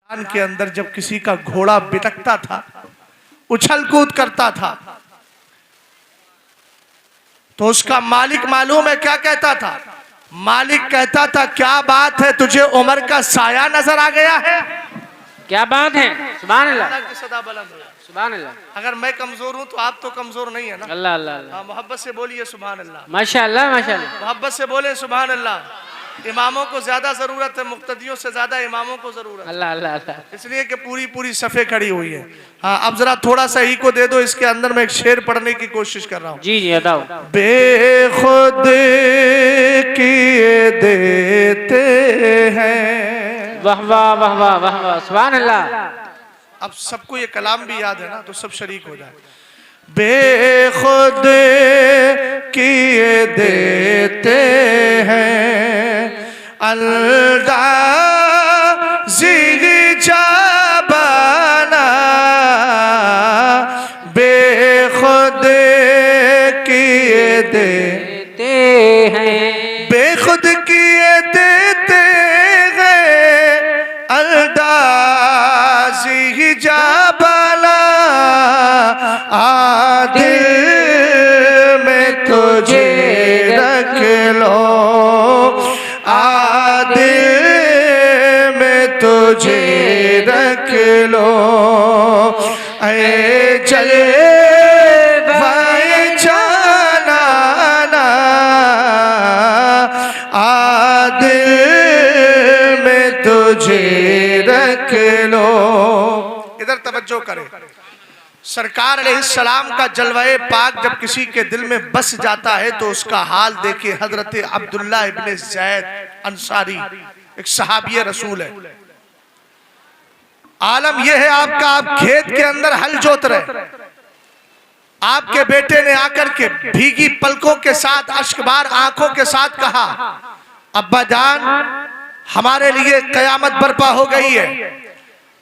के अंदर जब किसी का घोड़ा बिटकता था, उछल कूद करता था, तो उसका मालिक मालूम है क्या कहता था? मालिक कहता था, क्या बात है, तुझे उमर का साया नजर आ गया है? क्या बात है? सुभान अल्लाह, सदा बुलंद हो। सुभान अल्लाह। अगर मैं कमजोर हूं तो आप तो कमजोर नहीं है ना। अल्लाह अल्लाह अल्लाह। मोहब्बत से बोलिए सुभान अल्लाह, माशाअल्लाह माशाअल्लाह। मोहब्बत से बोले सुभान अल्लाह। इमामों को ज्यादा जरूरत है, मुक्तदियों से ज्यादा इमामों को जरूरत है, अल्लाह अल्लाह अल्लाह। इसलिए कि पूरी पूरी सफे खड़ी हुई है। हाँ, अब जरा थोड़ा सा ही को दे दो, इसके अंदर मैं एक शेर पढ़ने की कोशिश कर रहा हूँ। जी जी बताओ। बेखुद किए देते हैं। वाह वाह वाह वाह वाह वाह, सुभान अल्लाह। अब सबको ये कलाम भी याद है ना, तो सब शरीक हो जाए। बेखुद किए देते हैं अलदाज़ी जाबाना, बेखुद किए देते हैं, बेखुद किए देते हैं अलदाज़ी जाबाना, आदिल में तुझे रख लो, आदिल में तुझे रख लो, ऐ चल भाई जाना, आदिल में तुझे रख लो। इधर तवज्जो करें। सरकार अलैहिस्सलाम का जलवाए पाक जब किसी के दिल में बस जाता है तो उसका हाल देखिए। हजरत अब्दुल्ला इब्ने ज़ैद अंसारी एक सहाबी रसूल है। आलम यह है आपका, आप खेत के अंदर हल जोत रहे, आपके बेटे ने आकर के भीगी पलकों के साथ, अश्कबार आंखों के साथ कहा, अब्बा जान हमारे लिए कयामत बर्पा हो गई है।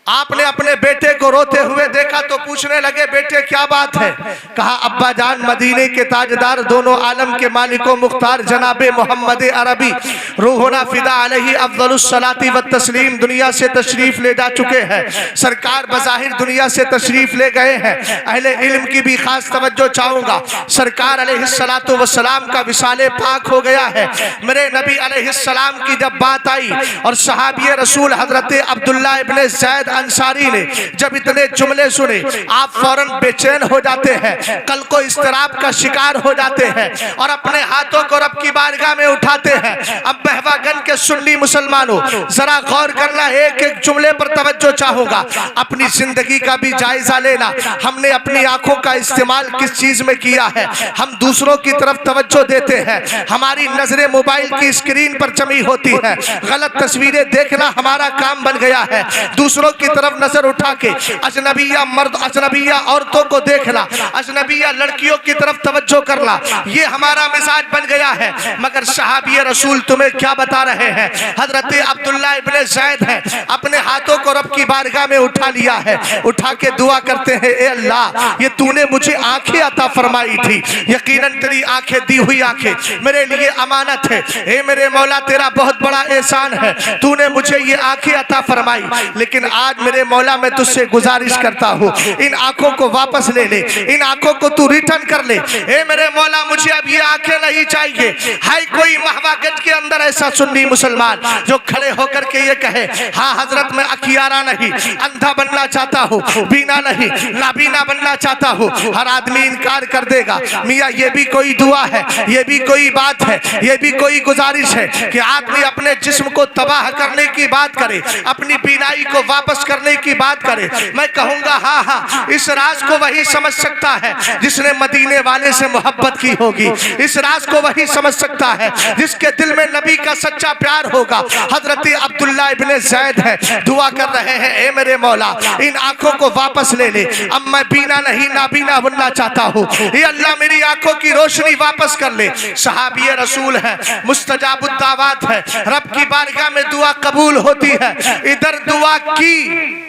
आपने अपने बेटे को रोते हुए देखा तो पूछने लगे, बेटे क्या बात है? कहा, अब्बा जान मदीने के ताजदार, दोनों आलम के मालिको मुख्तार जनाबे मोहम्मद अरबी रूहुना फिदा अलैहि अफदलुस सलाती व तस्लीम दुनिया से तशरीफ ले जा चुके हैं। सरकार बज़ाहिर दुनिया से तशरीफ ले गए हैं। अहले इल्म की भी खास तवज्जो चाहूंगा। सरकार अलैहिस्सलातु वस्सलाम का विसाले पाक हो गया है। मेरे नबी अलैहिस्सलाम की जब बात आई और सहाबी रसूल हजरत अब्दुल्ला इब्ने ज़ैद अंसारी ने जब इतने जुमले सुने, आप फौरन बेचैन हो जाते हैं, कल को इस्तराब का शिकार हो जाते हैं और अपने हाथों को रब की बारगाह में उठाते हैं। अब बहवागन के सुन्नी मुसलमानों जरा गौर करना, एक एक जुमले पर तवज्जो चाहूंगा। अपनी जिंदगी का भी जायजा लेना, हमने अपनी आंखों का इस्तेमाल किस चीज में किया है? हम दूसरों की तरफ तवज्जो देते हैं, हमारी नजरें मोबाइल की स्क्रीन पर जमी होती है, गलत तस्वीरें देखना हमारा काम बन गया है। दूसरों की तरफ नजर उठा के अजनबिया मर्द, अजनबिया औरतों को देखना, अजनबिया लड़कियों की तरफ तवज्जो करना, ये हमारा मिजाज बन गया है। मगर सहाबी रसूल तुम्हें क्या बता रहे हैं? हजरत अब्दुल्ला इब्ने ज़ैद हैं, अपने हाथों को रब की बारगाह में उठा लिया है, उठा के दुआ करते हैं, ए अल्लाह ये तूने मुझे आंखें अता फरमाई थी, यकीनन तेरी आंखें दी हुई आंखें मेरे लिए अमानत है। ए मेरे मौला तेरा बहुत बड़ा एहसान है, तूने मुझे ये आंखें अता फरमाई, लेकिन आज मेरे मौला मैं तुझसे गुजारिश करता हूँ, इन आंखों को वापस ले ले, इन आंखों को तू रिटर्न कर ले। ए मेरे मौला मुझे अब ये आंखें नहीं चाहिए। है कोई महवागंज के अंदर ऐसा सुन्नी मुसलमान जो खड़े होकर के ये कहे, हाँ हजरत मैं अखियारा नहीं, अंधा बनना चाहता हूँ, बीना नहीं, नाबीना बनना चाहता हूँ। हर आदमी इनकार कर देगा, मियाँ ये भी कोई दुआ है, ये भी कोई बात है, ये भी कोई गुजारिश है कि आदमी अपने जिस्म को तबाह करने की बात करे, अपनी बीनाई को वापस करने की बात करे। मैं कहूंगा हाँ हाँ, इस राज को वही समझ सकता है जिसने मदीने वाले से मोहब्बत की होगी। इस राज को वही समझ सकता है जिसके दिल में नबी का सच्चा प्यार होगा। हजरत अब्दुल्ला इब्ने ज़ैद है, दुआ कर रहे हैं, ए मेरे मौला इन आंखों को वापस ले ले, अब मैं बीना नहीं नाबीना बनना चाहता हूँ। ये अल्लाह मेरी आंखों की रोशनी वापस कर ले। सहाबी रसूल है, मुस्तजाबुद दावात है, रब की बारगाह में दुआ कबूल होती है। इधर दुआ की,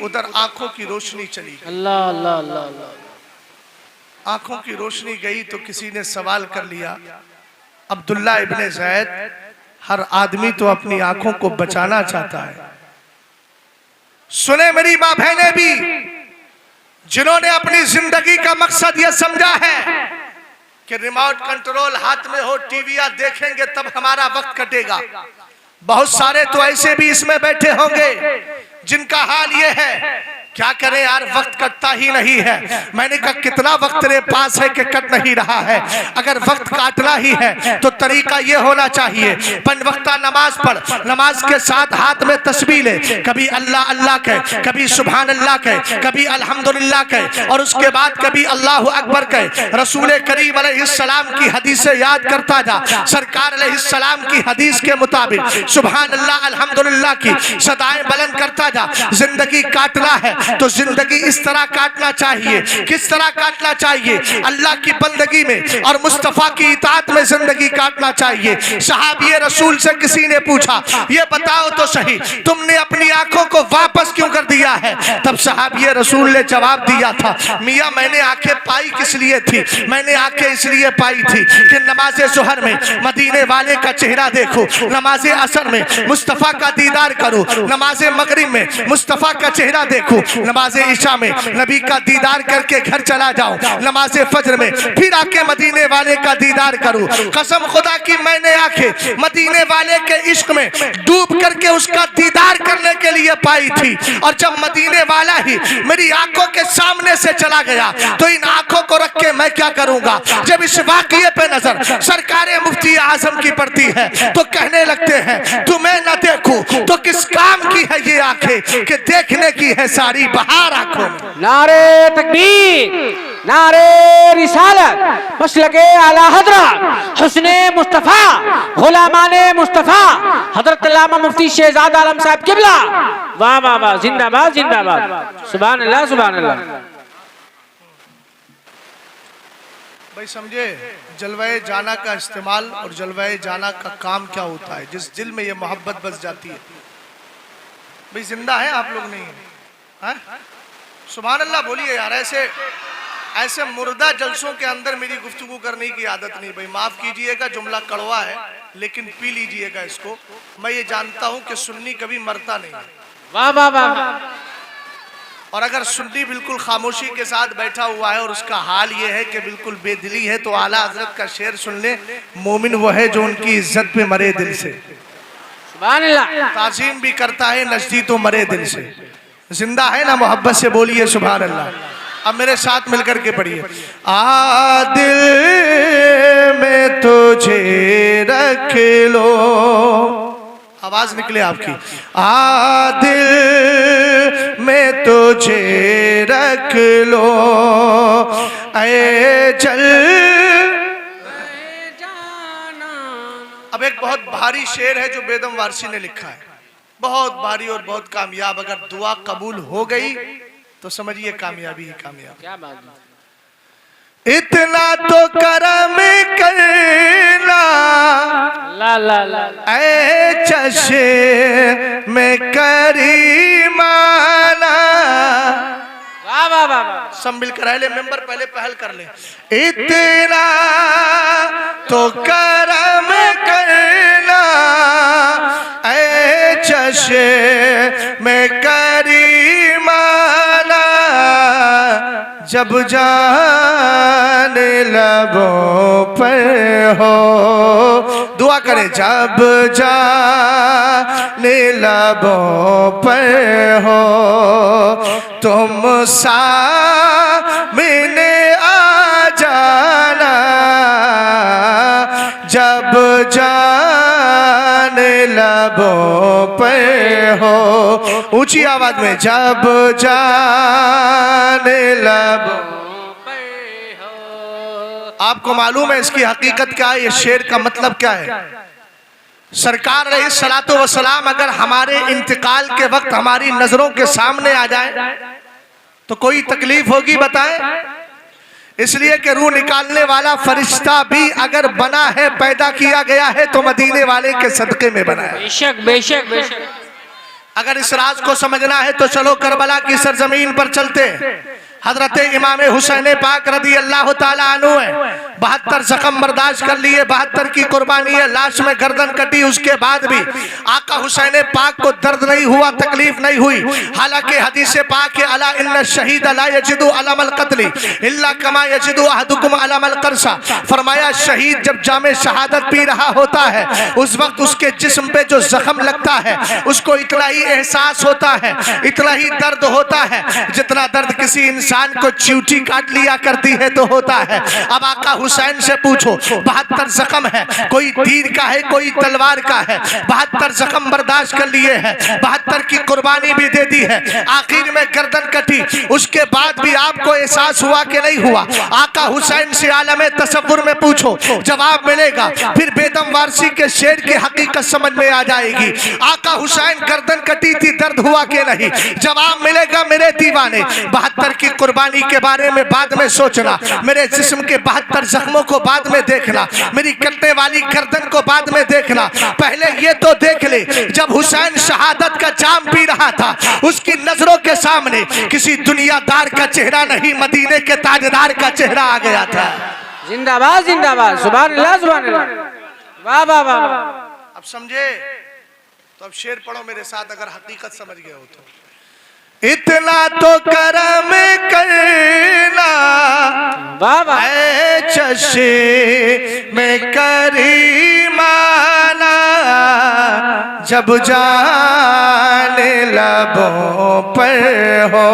उधर आंखों की रोशनी चली। अल्लाह अल्लाह अल्लाह। आंखों की रोशनी गई तो किसी ने सवाल कर लिया, अब्दुल्ला इब्ने ज़ैद, हर आदमी तो अपनी आंखों को बचाना चाहता है, सुने मेरी माँ बहनें भी, जिन्होंने अपनी जिंदगी का मकसद यह समझा है कि रिमोट कंट्रोल हाथ में हो, टीवी देखेंगे तब हमारा वक्त कटेगा। बहुत सारे तो ऐसे भी इसमें बैठे होंगे जिनका हाल ये है, क्या करें यार, वक्त कटता ही नहीं है। मैंने कहा कितना वक्त तेरे पास है कि कट नहीं रहा है। अगर वक्त काटना ही है तो तरीका ये होना चाहिए, 5 वक्ता नमाज पढ़, नमाज के साथ हाथ में तस्बीह ले, कभी अल्लाह अल्लाह कहे, कभी सुभान अल्लाह कहे, कभी अल्हम्दुलिल्लाह कहे, और उसके बाद कभी अल्लाहु अकबर कहे। रसूल करीम अलैहिस्सलाम की हदीसें याद करता जा। सरकार अलैहिस्सलाम की हदीस के मुताबिक सुभान अल्लाह अल्हम्दुलिल्लाह की सदाएं बुलंद करता जा। जिंदगी काटना है तो जिंदगी इस तरह काटना चाहिए। किस तरह काटना चाहिए? अल्लाह की बंदगी में और मुस्तफा की इताअत में जिंदगी काटना चाहिए। सहाबी रसूल से किसी ने पूछा, ये बताओ तो सही, तुमने अपनी आंखों को वापस क्यों कर दिया है? तब सहाबी रसूल ने जवाब दिया था, मियां मैंने आंखें पाई किस लिए थी? मैंने आंखें इसलिए पाई थी कि नमाज ज़ोहर में मदीने वाले का चेहरा देखो, नमाज असर में मुस्तफा का दीदार करो, नमाज मगरिब में मुस्तफा का चेहरा देखो, नमाज ईशा में नबी का दीदार करके घर चला जाओ, नमाज फज्र में फिर आके मदीने वाले का दीदार करो। कसम खुदा की मैंने आंखें मदीने वाले के इश्क में डूब करके उसका दीदार करने के लिए पाई थी। और जब मदीने वाला ही मेरी आंखों के सामने से चला गया तो इन आंखों को रख के मैं क्या करूंगा? जब इस वाक़ये पे नजर सरकारे मुफ्ती आजम की पड़ती है तो कहने लगते हैं तुम्हें न देखूं तो किस काम की है ये आंखें कि देखने की है सारी बहार आंखों में। नारे तकबीर, नारे रिसालत, मसलके आला हजरत, हुस्ने मुस्तफा, गुलामाने मुस्तफा, हजरत अल्लामा मुफ्ती शहजाद आलम साहब किबला। वाह वाह वाह, जिंदाबाद जिंदाबाद, सुभान अल्लाह सुभान अल्लाह। भाई समझे जलवाए जाना का इस्तेमाल और जलवाए जाना का काम क्या होता है। जिस दिल में ये मोहब्बत बस जाती है, भाई जिंदा है आप लोग नहीं है? सुभान अल्लाह बोलिए यार। ऐसे मुर्दा जलसों के अंदर मेरी गुफ्तगू करने की आदत नहीं। भाई माफ कीजिएगा, जुमला कड़वा है लेकिन पी लीजिएगा इसको। मैं ये जानता हूं कि सुन्नी कभी मरता नहीं। वाह वाह वाह। और अगर सुन्नी बिल्कुल खामोशी के साथ बैठा हुआ है और उसका हाल ये है कि बिल्कुल बेदिली है, तो आला हजरत का शेर सुन ले, मोमिन वो है जो उनकी इज्जत पे मरे दिल से, सुभान अल्लाह, ताज़ीम भी करता है नजदी तो मरे दिल से। जिंदा है ना, मोहब्बत से बोलिए सुभान अल्लाह। अब मेरे साथ मिलकर के पढ़िए, आ दिल में तुझे रख लो, आवाज निकले आपकी, आ दिल में तुझे रख लो, ऐ जल। अब एक बहुत भारी शेर है जो बेदम वारसी ने लिखा है, बहुत भारी और बहुत कामयाब। अगर दुआ कबूल हो गई तो समझिए कामयाबी ही कामयाबी। क्या बात है? इतना तो करम करना ला ला ला, ऐ चशे में करीमाना। वाह वाह वाह। सब मिलकर आए, मेंबर पहले पहल कर ले। इतना तो करम करना ऐ चशे में करीमाना, जब जान लबों पर हो, दुआ करें, जब जान लबों पर हो तुम सामने आ जाना, जब जान लबों पर हो, ऊंची आवाज में, जब जान लबों पर हो। आपको मालूम है इसकी हकीकत क्या है? ये शेर का मतलब क्या है? सरकार अलैहिस्सलातु वस्सलाम अगर हमारे इंतकाल के वक्त हमारी नजरों के सामने आ जाए तो कोई तकलीफ होगी बताएं? इसलिए कि रूह निकालने वाला फरिश्ता भी अगर बना है, पैदा किया गया है तो मदीने वाले के सदके में बना है। बेशक बेशक बेशक। अगर इस राज को समझना है तो चलो करबला की सरजमीन पर चलते। हजरत इमाम हुसैन पाक रदी अल्लाह ताला अन्हु है, 72 जख्म बर्दाश्त कर लिए, 72 की कुर्बानी है, लाश में गर्दन कटी, उसके बाद भी आका हुसैन पाक को दर्द नहीं हुआ, तकलीफ नहीं हुई। हालांकि हदीस पाक है अला इन्ना शहीद ला यजिदु अलमल कत्ल इल्ला कमा यजिदु अहदुकुम अलमल करसा। फरमाया शहीद जब जामे शहादत पी रहा होता है उस वक्त उसके जिस्म पे जो जख्म लगता है उसको इतना ही एहसास होता है, इतना ही दर्द होता है जितना दर्द किसी इंसान को चींटी काट लिया करती है तो होता है। अब आका हुसैन से पूछो 72 जख्म है, कोई तीर का है कोई तलवार का है, 72 जख्म बर्दाश्त कर लिए हैं, 72 की कुर्बानी भी दे दी है, आखिर में गर्दन कटी, उसके बाद भी आपको एहसास हुआ कि नहीं हुआ? आका हुसैन से आलम तसव्वुर में पूछो, जवाब मिलेगा। फिर बेदम वारसी के शेर की हकीकत समझ में आ जाएगी। आका हुसैन गर्दन कटी थी, दर्द हुआ कि नहीं? जवाब मिलेगा मेरे दीवाने। 72 की कुर्बानी के बारे में बाद में सोचना, मेरे जिस्म के 72 जख्मों को बाद में देखना, मेरी कटने वाली गर्दन को बाद में देखना। पहले ये तो देख ले, जब हुसैन शहादत का जाम पी रहा था उसकी नजरों के सामने किसी दुनियादार का चेहरा नहीं, मदीने के ताजदार का चेहरा आ गया था। जिंदाबाद जिंदाबाद, सुभान अल्लाह सुभान अल्लाह, वाह वाह वाह। अब समझे तो अब शेर पढ़ो मेरे साथ अगर हकीकत समझ गए हो तो। इतना तो करम करना वाह वाह, ऐ चशे में करीमाना, जब जाने लबों पर हो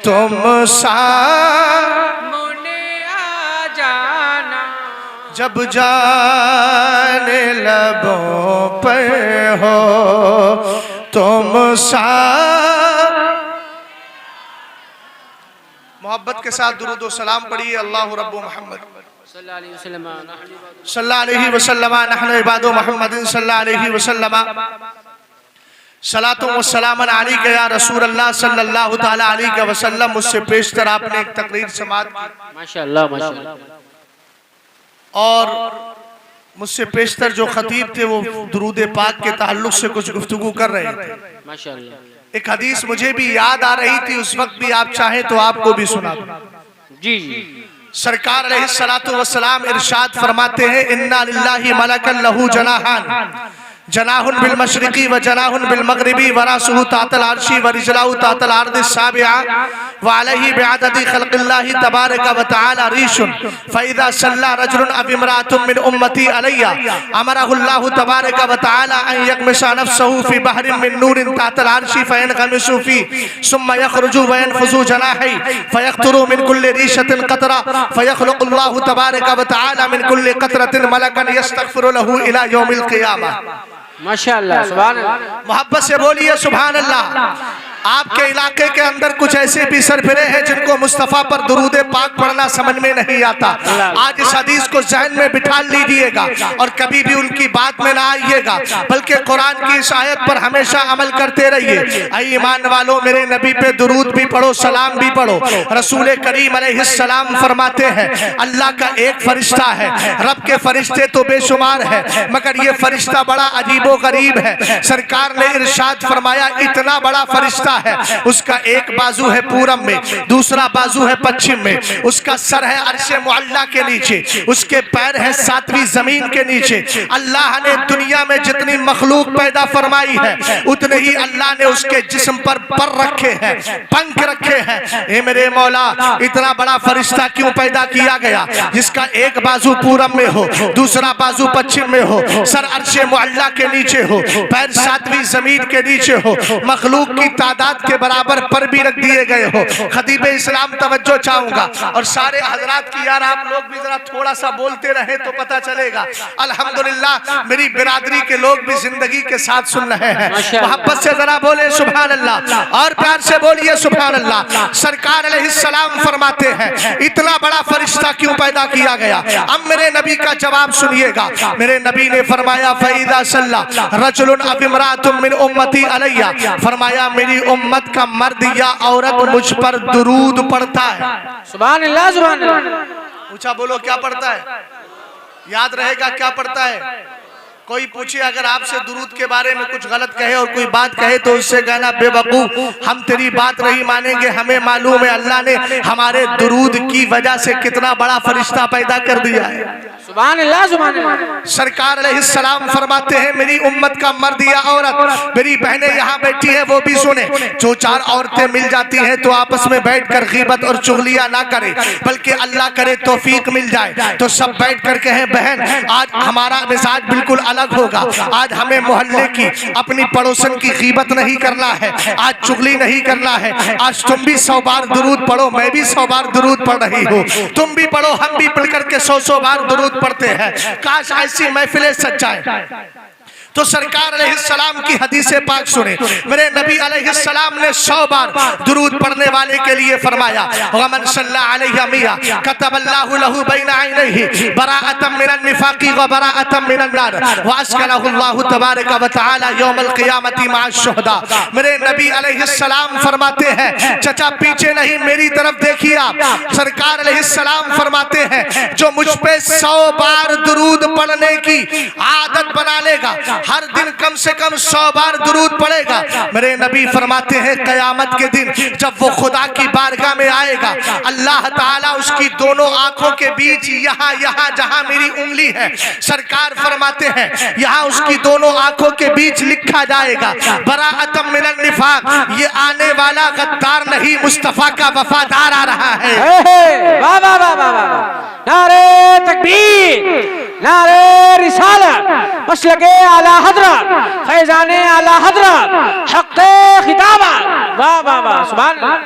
तुम सामने आ जाना, जब जाने लबों पर हो तुम मोहब्बत के साथ दुरूद व सलाम पढ़िए। अल्लाह रब्बु मोहम्मद सल्लल्लाहु अलैहि वसल्लम नहनु इबादु मोहम्मदिन सल्लल्लाहु अलैहि वसल्लम सलातो व सलामन अलैका या रसूल अल्लाह सल्लल्लाहु तआला अलैहि वसल्लम। मुझसे पेशतर आपने एक तकरीर समाअत की माशाअल्लाह माशाअल्लाह, और मुझसे पेशतर जो खतीब थे वो दुरूद पाक के ताल्लुक से कुछ गुफ्तगू कर रहे थे माशाअल्लाह। एक हदीस मुझे भी याद आ रही थी, उस वक्त भी आप चाहें तो आपको भी सुना दूं। जी जी, सरकार अलैहिस्सलातु वस्सलाम इरशाद फरमाते हैं इन्ना लिल्लाहि मलकन लहू जनाहान, जनाहुन बिल मशरिकी व जनाहुन बिल मगरिबी वरासुहु तातल अर्शी व रिजलाहु तातल अर्दिस साबिआ व अलैहि बिअददी खल्क़िल्लाहि तबारक व तआला रीशुन फइज़ा सल्ला रजुलन अव इम्राअतुन मिन उम्मती अलैया अमरहुल्लाहु तबारक व तआला अन यगमिसा नफ्सहु फी बहरिन मिन नूरिन तातल अर्शी फयनगमिसु फी सुम्मा यखरुजु व यनफुज़ु जनाही फयक़तुरु मिन कुल्लि रीशतिन क़तरा फयख़लुक़ुल्लाहु तबारक व तआला मिन कुल्लि क़तरतिन मलकन यस्तग़फिरु लहु इला यौमिल क़ियामह। माशाअल्लाह सुभान अल्लाह, मोहब्बत से बोलिए सुभान अल्लाह। आपके इलाके के अंदर कुछ ऐसे भी सरफिरे हैं जिनको मुस्तफ़ा पर दुरूद पाक पढ़ना समझ में नहीं आता। आज इस हदीस को ज़हन में बिठा लीजिएगा और कभी भी उनकी बात में ना आइएगा, बल्कि कुरान की इस आयत पर हमेशा अमल करते रहिए। ऐ ईमान वालों, मेरे नबी पे दुरूद भी पढ़ो, सलाम भी पढ़ो। रसूल करीम अलैहिस्सलाम फरमाते हैं अल्लाह का एक फरिश्ता है, रब के फरिश्ते तो बेशुमार है मगर ये फरिश्ता बड़ा अजीबो गरीब है। सरकार ने इरशाद फरमाया इतना बड़ा फरिश्ता है, उसका एक बाजू है पूरब में, दूसरा बाजू है पश्चिम में, उसका सर है अर्शे मुअल्ला के नीचे, उसके पैर है 7वीं जमीन के नीचे। अल्लाह ने दुनिया में जितनी मखलूक पैदा फरमाई है उतने ही अल्लाह ने उसके जिस्म पर पर रखे हैं, पंख रखे हैं। ए मेरे मौला, इतना बड़ा फरिश्ता क्यों पैदा किया गया जिसका एक बाजू पूरब में हो, दूसरा बाजू पश्चिम में हो, सर अर्शे मुअल्ला के नीचे हो, पैर 7वीं जमीन के नीचे हो, मखलूक की तादाद के बराबर पर भी रख दिए गए हो। खतीब इस्लाम तवज्जो चाहूंगा और सारे हजरात की, यार आप लोग भी जरा थोड़ा सा बोलते रहे तो पता चलेगा। अल्हम्दुलिल्लाह मेरी बिरादरी के लोग भी जिंदगी के साथ सुन रहे हैं। मोहब्बत से जरा बोले सुभान अल्लाह और प्यार से बोलिए सुभान अल्लाह। सरकार अलैहिस्सलाम फरमाते हैं इतना बड़ा फरिश्ता क्यों पैदा किया गया? अब मेरे नबी का जवाब सुनिएगा। मेरे नबी ने फरमाया फइज़ा सल्ला रजुलन अव इम्राअतुन मिन उम्मती अलैया, फरमाया मेरी उम्मत का मर्द या औरत मुझ पर दुरूद पढ़ता है। सुभान अल्लाह सुभान अल्लाह, ऊंचा बोलो क्या पढ़ता है? याद रहेगा क्या पढ़ता है? कोई पूछे अगर आपसे दुरूद के बारे में कुछ गलत कहे और कोई बात कहे तो उससे कहना बेवकूफ, हम तेरी बात नहीं मानेंगे, हमें मालूम है अल्लाह ने हमारे दुरूद की वजह से कितना बड़ा फरिश्ता पैदा कर दिया है। सुभान अल्लाह, सुभान अल्लाह। सरकार अलैहिस्सलाम फरमाते हैं मेरी उम्मत का मर्द या औरत, मेरी बहनें यहाँ बैठी हैं वो भी सुने, जो चार औरतें मिल जाती हैं तो आपस में बैठकर गीबत और चुगलियां ना करें, बल्कि अल्लाह करे तौफीक मिल जाए तो सब बैठ कर कहें बहन आज हमारा मिजाज बिल्कुल अलग होगा, आज हमें मोहल्ले की अपनी पड़ोसन की गीबत नहीं करना है, आज चुगली नहीं करना है, आज तुम भी 100 बार दुरूद पढ़ो, मैं भी 100 बार दुरूद पढ़ रही हूँ, तुम भी पढ़ो, हम भी पढ़ करके 100 बार दुरूद पढ़ते हैं। काश ऐसी महफिलें सज जाए। तो सरकार अलैहिस्सलाम की हदीसे पाक सुने, मेरे नबी अलैहिस्सलाम ने 100 बार दुरूद पढ़ने वाले के लिए फरमाया वमन सल्ला अलैहि मिया कतबल्लाहु लहू बैना ऐनैहि बराअतम मिनन निफाकी व बराअतम मिनन नार व अस्कनहु अल्लाहु तबारक व तआला यौमल क़ियामती मअश शुहदा। मेरे नबी अलैहिस्सलाम फरमाते हैं, चचा पीछे नहीं मेरी तरफ देखिए आप, सरकार अलैहिस्सलाम फरमाते हैं जो मुझ पे 100 बार दुरूद पढ़ने की आदत बना लेगा, हर दिन कम से कम 100 बार दुरूद पढ़ेगा, मेरे नबी फरमाते हैं कयामत के दिन जब वो खुदा की बारगाह में आएगा, अल्लाह ताला उसकी दोनों आंखों के बीच यहाँ जहाँ मेरी उंगली है, सरकार फरमाते हैं यहाँ उसकी दोनों आंखों के बीच लिखा जाएगा बराअतम मिनन निफाक, ये आने वाला गद्दार नहीं मुस्तफा का वफादार आ रहा है। वाह वाह वाह वाह वाह, नारे तकबीर, नारे रिसालत, मसलके आला हजरत, फैजाने आला हजरत, हक़्क़े खिताबत। वाह वाह वाह, सुभान अल्लाह।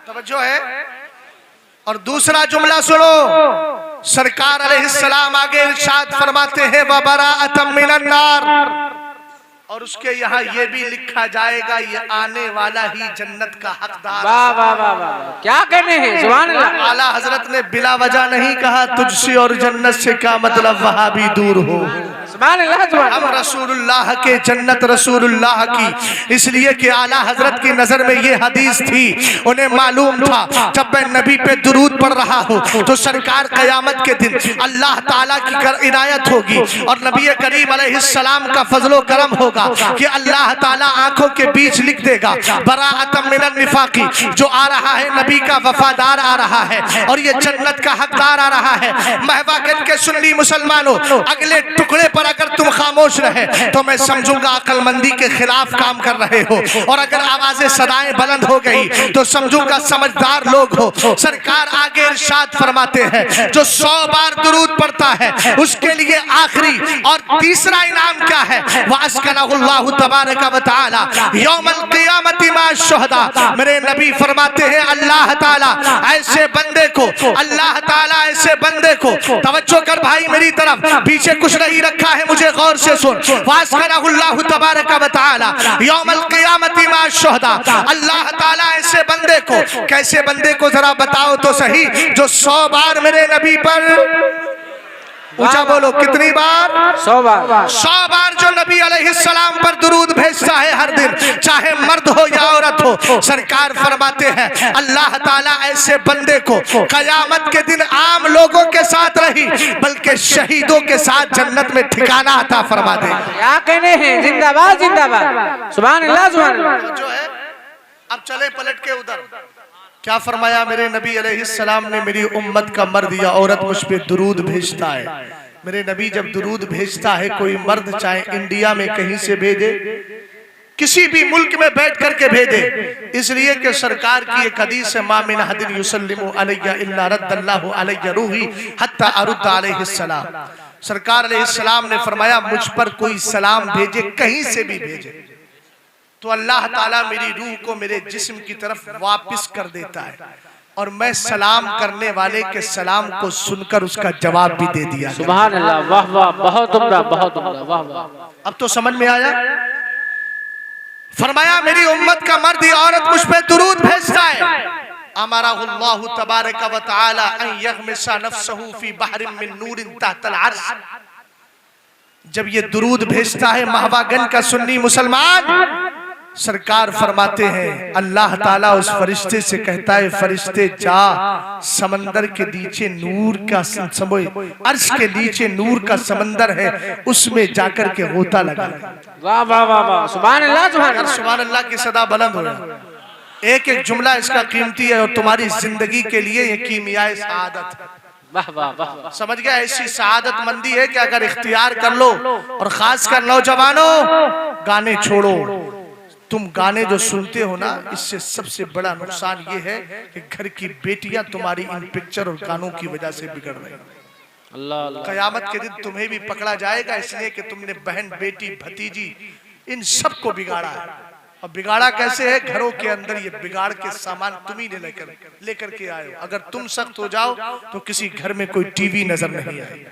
तवज्जो है। और दूसरा जुमला सुनो, सरकार अलैहिस्सलाम आगे इरशाद फरमाते हैं व बराअतम मिनन नार, और उसके यहाँ ये भी लिखा जाएगा ये आने वाला ही जन्नत का हकदार। वाह वाह वाह वाह, क्या कहने हैं, सुभान अल्लाह। आला हजरत ने बिला वजह नहीं कहा तुझसे और जन्नत से क्या मतलब, वहां भी दूर हो। सुभान अल्लाह, सुभान हम रसूलुल्लाह के जन्नत रसूलुल्लाह की, इसलिए कि आला हजरत की नजर में ये हदीस थी, उन्हें मालूम था जब मैं नबी पे दुरूद पढ़ रहा हूँ तो सरकार कयामत के दिन अल्लाह ताला की इनायत होगी और नबी करीम अलैहिस्सलाम का फजलो करम होगा कि अल्लाह ताला आंखों के बीच लिख देगा बराअतम मिनन निफाकी, जो आ रहा है नबी का वफादार आ रहा है और ये जन्नत का हकदार आ रहा है। महवागंज के सुन्नी मुसलमानों, अगले टुकड़े पर अगर तुम खामोश रहे तो मैं समझूंगा अक्लमंदी के खिलाफ काम कर रहे हो, और अगर आवाजें सदाएं बुलंद हो गई तो समझूंगा समझदार लोग हो। सरकार आगे इरशाद फरमाते हैं जो 100 बार दुरूद पढ़ता है उसके लिए आखिरी और तीसरा इनाम क्या है, वअस्कनहुल्लाहु तबारक व तआला यौमल क़ियामती मअश शुहदा। मेरे नबी फरमाते हैं अल्लाह ताला ऐसे बंदे को, अल्लाह ताला ऐसे बंदे को, तवज्जो कर भाई मेरी तरफ, पीछे कुछ नहीं रखा है, मुझे गौर से सुन, वअस्कनहुल्लाहु तबारक व तआला यौमल क़ियामती मअश शुहदा। अल्लाह ताला ऐसे बंदे को, कैसे बंदे को जरा बताओ तो सही, जो 100 बार मेरे नबी पर, ऊंचा बोलो कितनी बार, 100 बार, 100 बार जो नबी अलैहिस्सलाम पर दुरूद भेजता है हर दिन, चाहे मर्द हो या औरत हो। सरकार फरमाते हैं अल्लाह ताला ऐसे बंदे को कयामत के दिन आम लोगों के साथ नहीं बल्कि शहीदों के साथ जन्नत में ठिकाना अता फरमा दे। क्या कहने हैं, जिंदाबाद जिंदाबाद, सुभान अल्लाह, सुभान अल्लाह। जो है अब चले पलट के उधर, क्या फरमाया मेरे नबी अलैहिस्सलाम ने, मेरी उम्मत का मर्द या औरत मुझ पे दुरूद भेजता है। मेरे नबी जब दुरूद भेजता है कोई मर्द, चाहे इंडिया में कहीं से भेजे, किसी भी मुल्क में बैठ करके भेजे, इसलिए कि सरकार की एक हदीस है मा मिन अहदिन युसल्लिमु अलैया इल्ला रद्दल्लाहु अलैया रूही हत्ता अरुद्द अलैहिस्सलाम। सरकार अलैहिस्सलाम ने फरमाया मुझ पर कोई सलाम भेजे, कहीं से भी भेजे, तो अल्लाह ताला मेरी रूह को मेरे जिस्म की तरफ वापस कर देता है और मैं सलाम करने वाले के सलाम को सुनकर उसका जवाब भी दे दिया। सुभान अल्लाह, वाह वाह, बहुत उम्दा, बहुत उम्दा, वाह वाह। अब तो समझ में आया। फरमाया मेरी उम्मत का मर्द या औरत मुझ पे दुरूद भेजता है, अमरहुल्लाहु तबारक व तआला अन यगमिसा नफ्सहु फी बहरिन मिन नूरिन तहतल अर्श। जब ये दुरूद भेजता है महवागंज का सुन्नी मुसलमान, सरकार फरमाते हैं अल्लाह ताला उस फरिश्ते से कहता है फरिश्ते जा समंदर के नीचे नूर का अर्श के नीचे नूर का समंदर है उसमें जाकर के गोता लगा। वाह वाह वाह वाह, सुभान अल्लाह सुभान अल्लाह। सुभान अल्लाह की सदा बुलंद हो। एक एक जुमला इसका कीमती है और तुम्हारी जिंदगी के लिए ये कीमियाए सआदत है। वाह वाह वाह, समझ गया? ऐसी सआदत मंदी है कि अगर इख्तियार कर लो, और खासकर नौजवानों गाने छोड़ो। तुम गाने जो सुनते हो ना, इससे सबसे बड़ा नुकसान ये है कि घर की बेटियां तुम्हारी इन पिक्चर और गानों की वजह से बिगड़ रही हैं। अल्लाह अल्लाह। कयामत के दिन तुम्हें भी पकड़ा जाएगा इसलिए कि तुमने बहन बेटी भतीजी इन सबको बिगाड़ा है। और बिगाड़ा कैसे है? घरों के अंदर ये बिगाड़ के सामान तुम ही ने लेकर के आए हो। अगर तुम सख्त हो जाओ तो किसी घर में कोई टीवी नजर नहीं आएगा।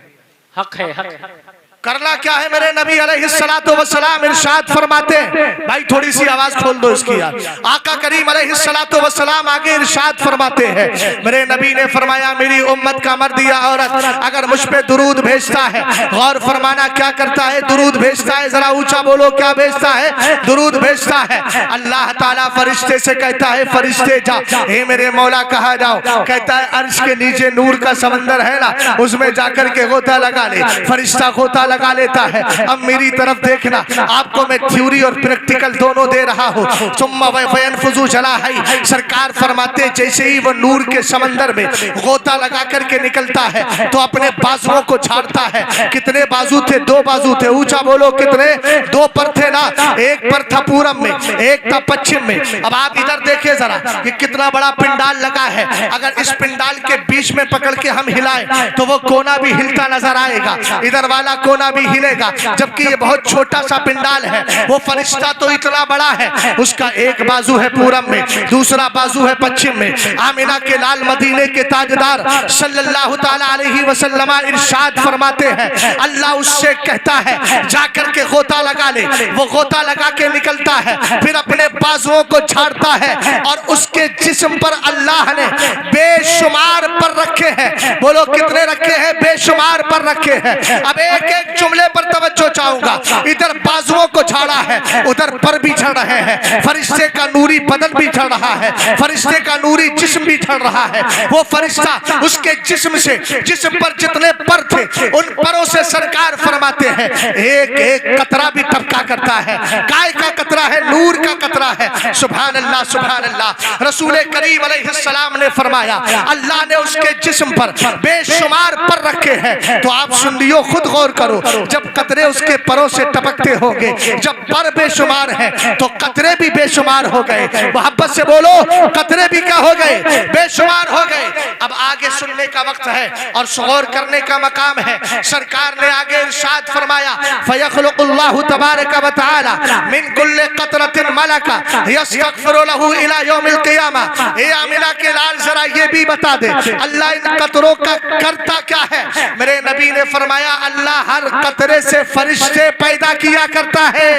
हक है, हक है। करना क्या है? मेरे नबी अलैहिस्सलातु वस्सलाम इरशाद फरमाते हैं, भाई थोड़ी सी आवाज खोल दो इसकी यार। आका करीम अलैहिस्सलातु वस्सलाम आगे इरशाद फरमाते हैं, मेरे नबी ने फरमाया मेरी उम्मत का मर्द या औरत अगर मुझ पे दुरूद भेजता है, गौर फरमाना क्या करता है? दुरूद भेजता है। जरा ऊंचा बोलो, क्या भेजता है? दुरूद भेजता है। अल्लाह ताला फरिश्ते से कहता है फरिश्ते जा, हे मेरे मौला कहा जाओ। कहता है अर्श के नीचे नूर का समंदर है ना, उसमें जाकर के गोता लगा ले। फरिश्ता गोता लगा लेता है। अब मेरी तरफ देखना, आपको मैं थ्योरी और प्रैक्टिकल दोनों दे रहा हूँ। सुम्मा वयनफुजु जला है। सरकार फरमाते जैसे ही वो नूर के समंदर में गोता लगा करके निकलता है तो अपने बाजुओं को छाड़ता है। कितने बाजू थे? 2 बाजू थे। ऊंचा बोलो कितने? 2 पर थे ना। एक पर था पूरब में, एक था पश्चिम में। अब आप इधर देखिए जरा, ये कितना बड़ा पिंडाल लगा है। अगर इस पिंडाल के बीच में पकड़ के हम हिलाएं तो वो कोना भी हिलता नजर आएगा, इधर वाला कोना भी हिलेगा। जबकि ये बहुत छोटा सा पिंडाल है। वो फरिश्ता तो इतना बड़ा है, उसका एक बाजू है पूरब में, दूसरा बाजू है पश्चिम में। आमिना के लाल मदीने के ताजदार सल्लल्लाहु ताला अलैहि वसल्लम इरशाद फरमाते हैं, अल्लाह उससे कहता है जाकर के गोता लगा ले। वो गोता लगा के निकलता है, फिर अपने बाजुओं को झाड़ता है और उसके जिस्म पर अल्लाह ने बेशुमार पर रखे हैं। बोलो कितने रखे हैं? बेशुमार पर रखे हैं। अब एक एक जुमले पर तवज्जो चाहूंगा। इधर बाजुओं को झाड़ा है, उधर पर भी झड़ रहे हैं। फरिश्ते का नूरी बदन भी झड़ रहा है, फरिश्ते का नूरी जिस्म भी झड़ रहा है। वो फरिश्ता उसके जिस्म से, जिस्म पर जितने पर थे उन परों से सरकार फरमाते हैं एक एक कतरा भी टपका करता है। काय का कतरा है? नूर का कतरा है। सुभान अल्लाह, सुभान अल्लाह। रसूल करीम अलैहिस्सलाम ने फरमाया अल्लाह ने उसके जिस्म पर बेशुमार पर रखे हैं। तो आप सुन लियो, खुद गौर करो। जब कतरे उसके परों से टपकते होंगे, जब पर बेशुमार है तो कतरे भी बेशुमार हो गए। मोहब्बत से बोलो, कतरे भी क्या हो गए? बेशुमार हो गए। अब आगे सुनने का वक्त है और गौर करने का मकाम है। सरकार ने आगे इरशाद फरमाया फयखलुकुल्लाहु तबारक व तआला मिन कुल्li कतरतिन मलका यस्तगफिरु लहू इला यौमिल क़ियामा। ए आमिना के लाल जरा ये भी बता दे अल्लाह इन कतरों का करता क्या है? मेरे नबी ने फरमाया अल्लाह हर कतरे से फरिश्ते पैदा किया करता है।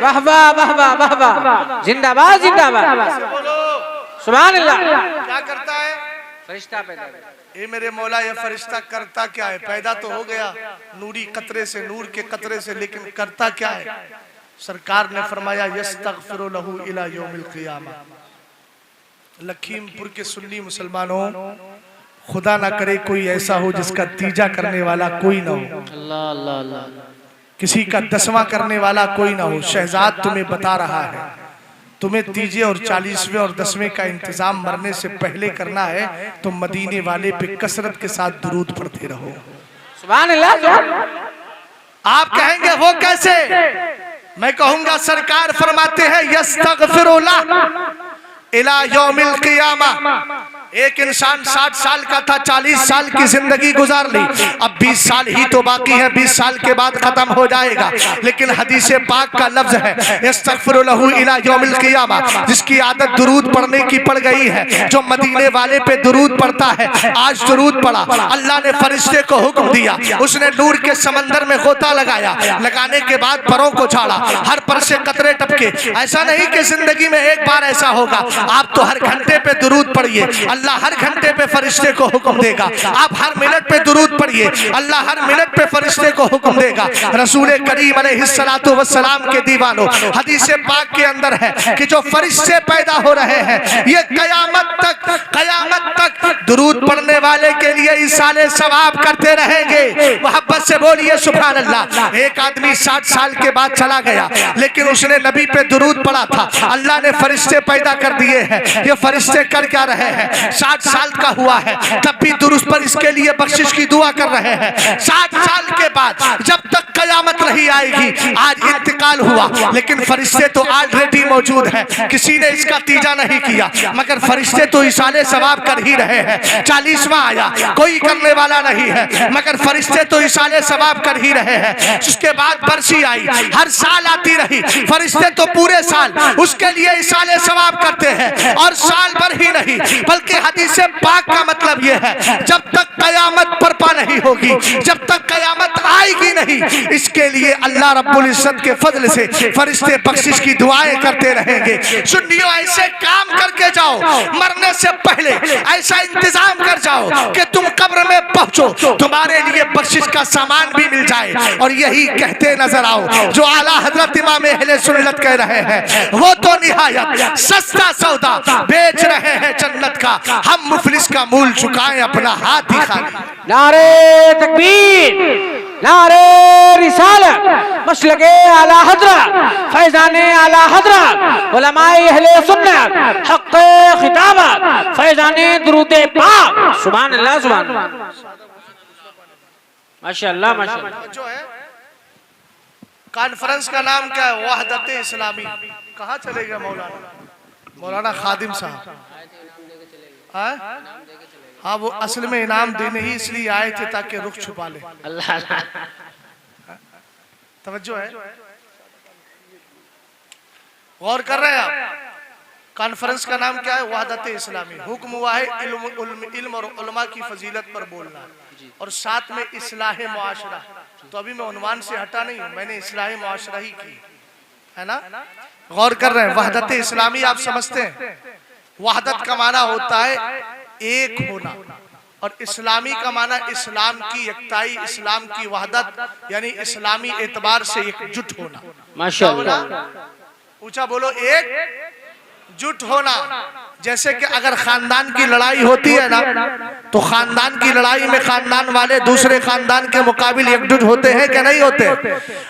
वाह वाह वाह वाह वाह वाह, जिंदाबाद जिंदाबाद, सुभान अल्लाह। क्या करता है? फरिश्ता पैदा करता है। ए मेरे मौला, ये फरिश्ता करता क्या है? पैदा तो हो गया नूरी कतरे से, नूर के कतरे से, लेकिन करता क्या है? सरकार ने फरमाया यस्तगफिरु लहू इला यौमिल क़ियामा। लखीमपुर के सुन्नी मुसलमानों, खुदा ना करे कोई ऐसा हो जिसका तीजा करने वाला कोई ना हो, अल्लाह अल्लाह अल्लाह, किसी का 10वां करने वाला कोई ना हो। शहजाद तुम्हें बता रहा है, तुम्हें तीजे और 40वें और 10वें का इंतजाम मरने से पहले करना है तो मदीने वाले पे कसरत के साथ दुरूद पढ़ते रहो। सुभान अल्लाह। आप कहेंगे वो कैसे? मैं कहूंगा सरकार फरमाते हैं यस्तगफिरु लहू इला यौमिल क़ियामा। एक इंसान 60 साल का था, 40 साल की जिंदगी गुजार ली, अब 20 साल ही तो बाकी है, 20 साल के बाद खत्म हो जाएगा। लेकिन हदीस पाक का लफ्ज है यस्तगफिरु लहू इला यौमिल क़ियामा। जिसकी आदत दुरूद पढ़ने की पड़ गई है, जो मदीने वाले पे दुरूद पढ़ता है, आज दुरूद पढ़ा, अल्लाह ने फरिश्ते को हुक्म दिया, उसने नूर के समंदर में गोता लगाया, लगाने के बाद परों को झाड़ा, हर पर से कतरे टपके। ऐसा नहीं कि जिंदगी में एक बार ऐसा होगा, आप तो हर घंटे पे दुरूद पढ़िए। अल्लाह हर घंटे पे फरिश्ते को हुक्म देगा, आप हर मिनट पे दुरूद पढ़िए, अल्लाह हर मिनट पे फरिश्ते को हुक्म देगा। रसूल करीम अलैहिस्सलातु वस्सलाम के दीवानों, हदीस पाक के अंदर है कि जो फरिश्ते पैदा हो रहे हैं ये कयामत तक दुरूद पढ़ने वाले के लिए इसाले सवाब करते रहेंगे। मोहब्बत से बोलिए सुभान अल्लाह। एक आदमी 60 साल के बाद चला गया, लेकिन उसने नबी पे दुरूद पढ़ा था, अल्लाह ने फरिश्ते पैदा कर दिए हैं। ये फरिश्ते कर क्या रहे हैं? 60 साल का हुआ है तब भी दुरूद पर इसके लिए बख्शिश की दुआ कर रहे हैं। 60 साल के बाद जब तक कयामत नहीं आएगी, आज इंतकाल हुआ लेकिन फरिश्ते तो ऑलरेडी मौजूद हैं, किसी ने इसका तीजा नहीं किया, मगर फरिश्ते तो इसाले सवाब कर ही रहे हैं। 40वां आया, कोई करने वाला नहीं है, मगर फरिश्ते तो इसाले सवाब कर ही रहे हैं। उसके बाद बरसी आई, हर साल आती रही, फरिश्ते तो पूरे साल उसके लिए इसाले सवाब करते हैं। और साल भर ही नहीं बल्कि हदीस पाक का मतलब यह है जब तक कयामत बर्पा नहीं होगी, जब तक कयामत आएगी नहीं, इसके लिए अल्लाह रब्बुल इज्जत के फजल से फरिश्ते बख्शिश की दुआएं करते रहेंगे। सुन्नियों, ऐसे काम करके जाओ, मरने से पहले ऐसा इंतजाम कर जाओ कि तुम कब्र में पहुंचो, तुम्हारे लिए बख्शिश का सामान भी मिल जाए। और यही कहते नजर आओ जो आला हजरत इमाम अहले सुन्नत कह रहे हैं, वो तो निहायत सस्ता सौदा बेच रहे हैं जन्नत का, हम मुफलिस का मूल चुकाएं अपना हाथ ही खाली। नारे तकबीर, नारे रिसालत, मसलके आला हजरत, फैजाने आला हजरत, उलमाए अहले सुन्नत, हक़्क़े खिताबत, फैजाने दुरूदे पाक। सुभान अल्लाह, सुभान अल्लाह, माशाअल्लाह, माशाअल्लाह। जो है कॉन्फ्रेंस का नाम क्या है? वहदत इस्लामी। कहाँ चलेगा मौलाना खादिम साहब? हाँ, वो असल में इनाम देने ही इसलिए आए थे ताकि रुख छुपा ले। अल्लाह, तवज्जो है, गौर कर रहे हैं आप? कॉन्फ्रेंस का नाम क्या है? वहदत इस्लामी। हुक्म हुआ है इल्म और उलमा की फजीलत पर बोलना और साथ में इस्लाह मुआशरा। तो अभी मैं उन्वान से हटा नहीं हूं, मैंने इस्लाह मुआशरा ही की है ना। गौर कर रहे हैं? वहदत इस्लामी आप समझते हैं? वहदत का माना होता है एक होना, और इस्लामी का माना इस्लाम की एकताई, इस्लाम की वहदत, यानी इस्लामी एतबार से एकजुट होना। माशाअल्लाह, ऊंचा बोलो, एकजुट होना। जैसे कि अगर खानदान की लड़ाई होती है ना, तो खानदान की लड़ाई में खानदान वाले दूसरे खानदान के मुकाबिल एकजुट होते हैं कि नहीं होते?